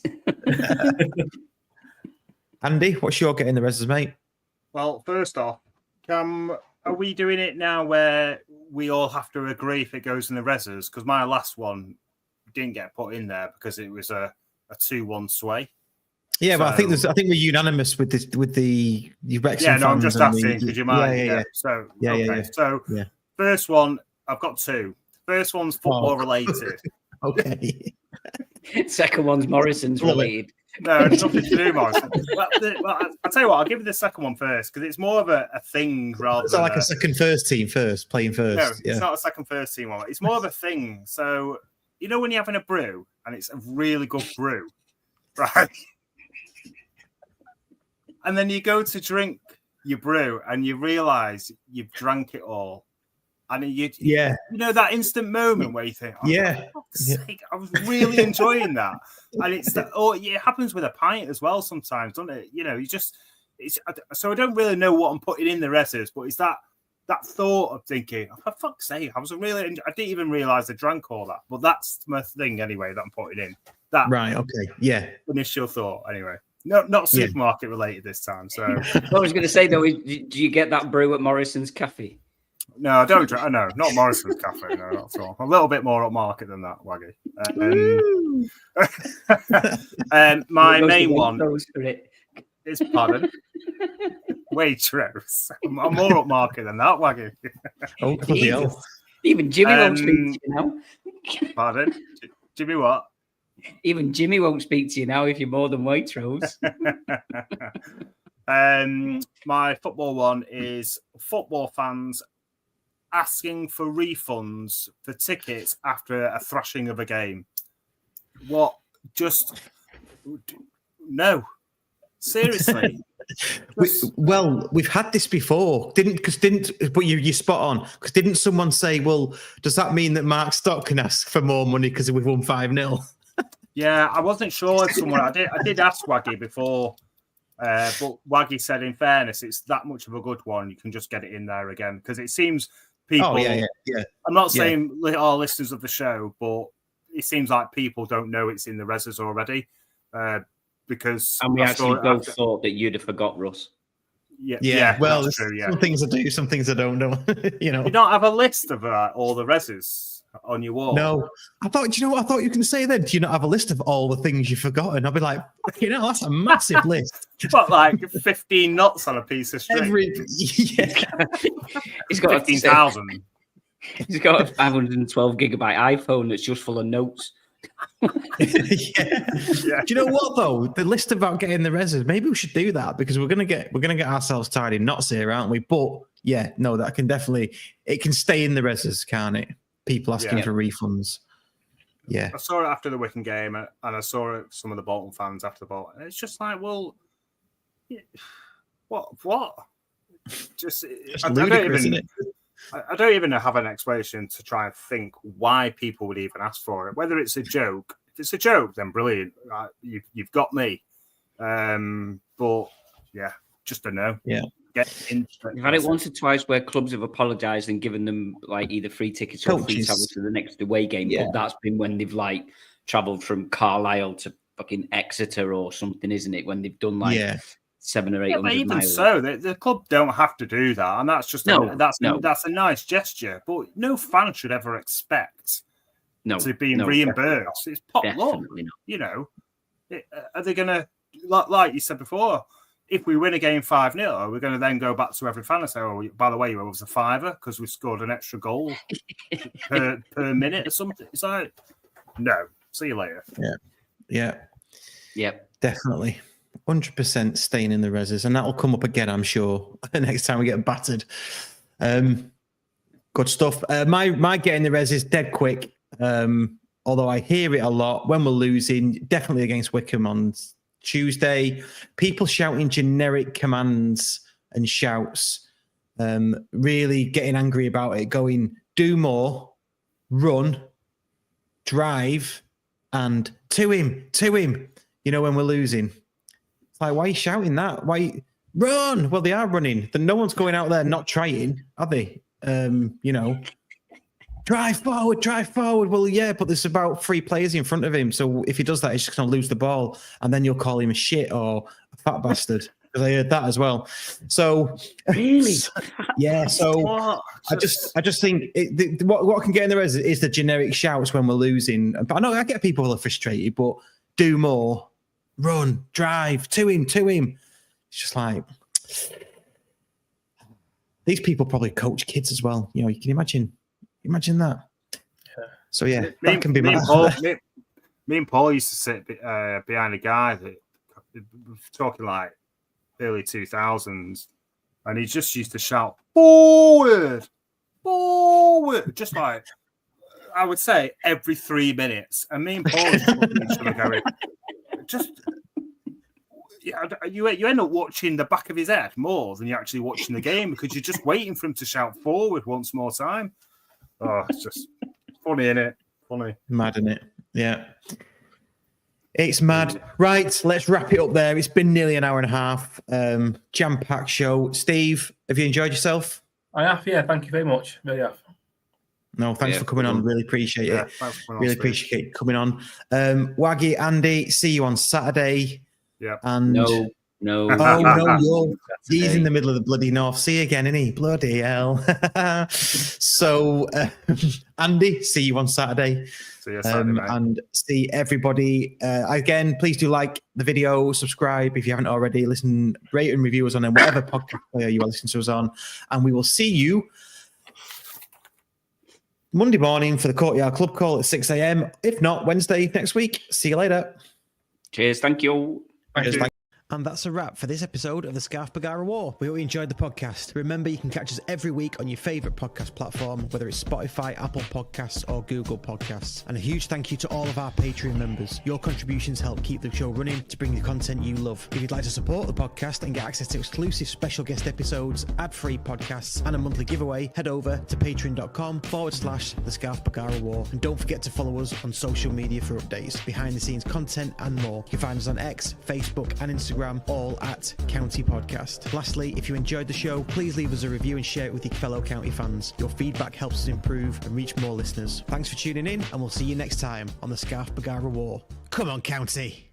Andy, what's your getting the reses, mate? Well, first off, are we doing it now where we all have to agree if it goes in the reses? Because my last one didn't get put in there because it was a 2-1 sway. Yeah, but I think we're unanimous with the Wrexham. Yeah, no, I'm just asking because you might. Yeah. So So first one, I've got two. First one's football related. Okay. Second one's Morrison's related. No, it's nothing to do, Morrison. I'll tell you what, I'll give you the second one first because it's more of a thing rather than like a second first team playing first. No, it's not a second first team one. It's more of a thing. So, when you're having a brew and it's a really good brew, right? And then you go to drink your brew and you realise you've drank it all. And that instant moment where you think, for fuck's sake, I was really enjoying that. And it happens with a pint as well sometimes, doesn't it? So I don't really know what I'm putting in the reses, but it's that thought of thinking, for fuck's sake, I didn't even realise I drank all that. But that's my thing anyway that I'm putting in. That Right. Okay. Yeah. initial thought. Anyway, no, not supermarket related this time. So I was going to say though, do you get that brew at Morrison's Cafe? no, I don't. No, not Morrison's Cafe. No, not at all. A little bit more upmarket than that, Waggy. My main one is pardon. Waitrose. I'm more upmarket than that, Waggy. Oh, bloody hell. Even Jimmy won't speak to you now. Pardon? Jimmy what? Even Jimmy won't speak to you now if you're more than Waitrose. My football one is football fans asking for refunds for tickets after a thrashing of a game. What? Just no. Seriously. We've had this before, but you're spot on. Because didn't someone say, well, does that mean that Mark Stock can ask for more money because we've won 5-0? Yeah, I wasn't sure. I did ask Waggy before, but Waggy said, in fairness, it's that much of a good one. You can just get it in there again because it seems people. Oh, yeah. I'm not saying all listeners of the show, but it seems like people don't know it's in the reses already. Because we actually both thought that you'd have forgot, Russ. Yeah. Well, that's true, some things I do, some things I don't know. You don't have a list of all the reses on your wall. No, I thought. Do you know what I thought you can say then? Do you not have a list of all the things you've forgotten? I'll be like, that's a massive list. But like 15 knots on a piece of string. He's got 15,000. He's got a 512 gigabyte iPhone that's just full of notes. Do you know what though? The list about getting the reses, maybe we should do that because we're gonna get ourselves tied in knots here, aren't we? But that can definitely stay in the reses, can't it? People asking for refunds. Yeah, I saw it after the Wycombe game, and I saw it some of the Bolton fans after the Bolton. It's just like, well, what? Just ludicrous, isn't it? I don't even have an explanation to try and think why people would even ask for it. Whether it's a joke. If it's a joke, then brilliant. You've got me. But yeah, just a no. Yeah. We've had it once or twice where clubs have apologised and given them like either free tickets or free travel to the next away game. Yeah. But that's been when they've like travelled from Carlisle to fucking Exeter or something, isn't it? When they've done like 700 or 800 but even miles. So, the club don't have to do that, and that's just that's a nice gesture. But no fan should ever expect to be reimbursed. It's pot luck, Are they going to, like you said before, if we win a game 5-0, are we going to then go back to every fan and say, "Oh, by the way, you owe us a $5 because we scored an extra goal per minute or something"? It's like, no. See you later. Yeah. Definitely. 100% staying in the reses, and that'll come up again, I'm sure, next time we get battered. Good stuff. My getting the res is dead quick. Although I hear it a lot when we're losing, definitely against Wycombe on Tuesday. People shouting generic commands and shouts, really getting angry about it, going, do more, run, drive, and to him. When we're losing. Like, why are you shouting that? Why run? Well, they are running. No one's going out there not trying, are they? Drive forward. Well, yeah, but there's about 3 players in front of him. So if he does that, he's just going to lose the ball, and then you'll call him a shit or a fat bastard. Because I heard that as well. So really, yeah. So I just think what can get in the res is the generic shouts when we're losing. But I know I get people who are frustrated, but do more. Run, drive, to him. It's just like these people probably coach kids as well. You can imagine that. Yeah. So yeah, that can be me and Paul used to sit behind a guy that talking like early 2000s, and he just used to shout forward, just like I would say every 3 minutes. And me and Paul used to look at each other going, you end up watching the back of his head more than you're actually watching the game because you're just waiting for him to shout forward once more time. Oh, it's just funny, innit? Funny. Mad, innit? Yeah. It's mad. Right, let's wrap it up there. It's been nearly an hour and a half. Jam-packed show. Steve, have you enjoyed yourself? I have, yeah. Thank you very much. Really have. No, thanks for coming on. Really appreciate it. Really appreciate coming on. Waggy, Andy, see you on Saturday. Yeah. And no. He's in the middle of the bloody North Sea again, isn't he? Bloody hell. So, Andy, see you on Saturday. See you Saturday, and see everybody. Again, please do like the video, subscribe if you haven't already, listen, rate and review us on whatever podcast player you are listening to us on. And we will see you Monday morning for the Courtyard Club call at 6 a.m. If not, Wednesday next week. See you later. Cheers. Thank you. And that's a wrap for this episode of the Scarf Bagara War. We hope you enjoyed the podcast. Remember, you can catch us every week on your favourite podcast platform, whether it's Spotify, Apple Podcasts, or Google Podcasts. And a huge thank you to all of our Patreon members. Your contributions help keep the show running to bring the content you love. If you'd like to support the podcast and get access to exclusive special guest episodes, ad-free podcasts, and a monthly giveaway, head over to patreon.com/the Scarf Bagara War. And don't forget to follow us on social media for updates, behind-the-scenes content, and more. You can find us on X, Facebook, and Instagram, all at County Podcast. Lastly, if you enjoyed the show, please leave us a review and share it with your fellow County fans. Your feedback helps us improve and reach more listeners. Thanks for tuning in, and we'll see you next time on the Scarf Bagara War. Come on, County!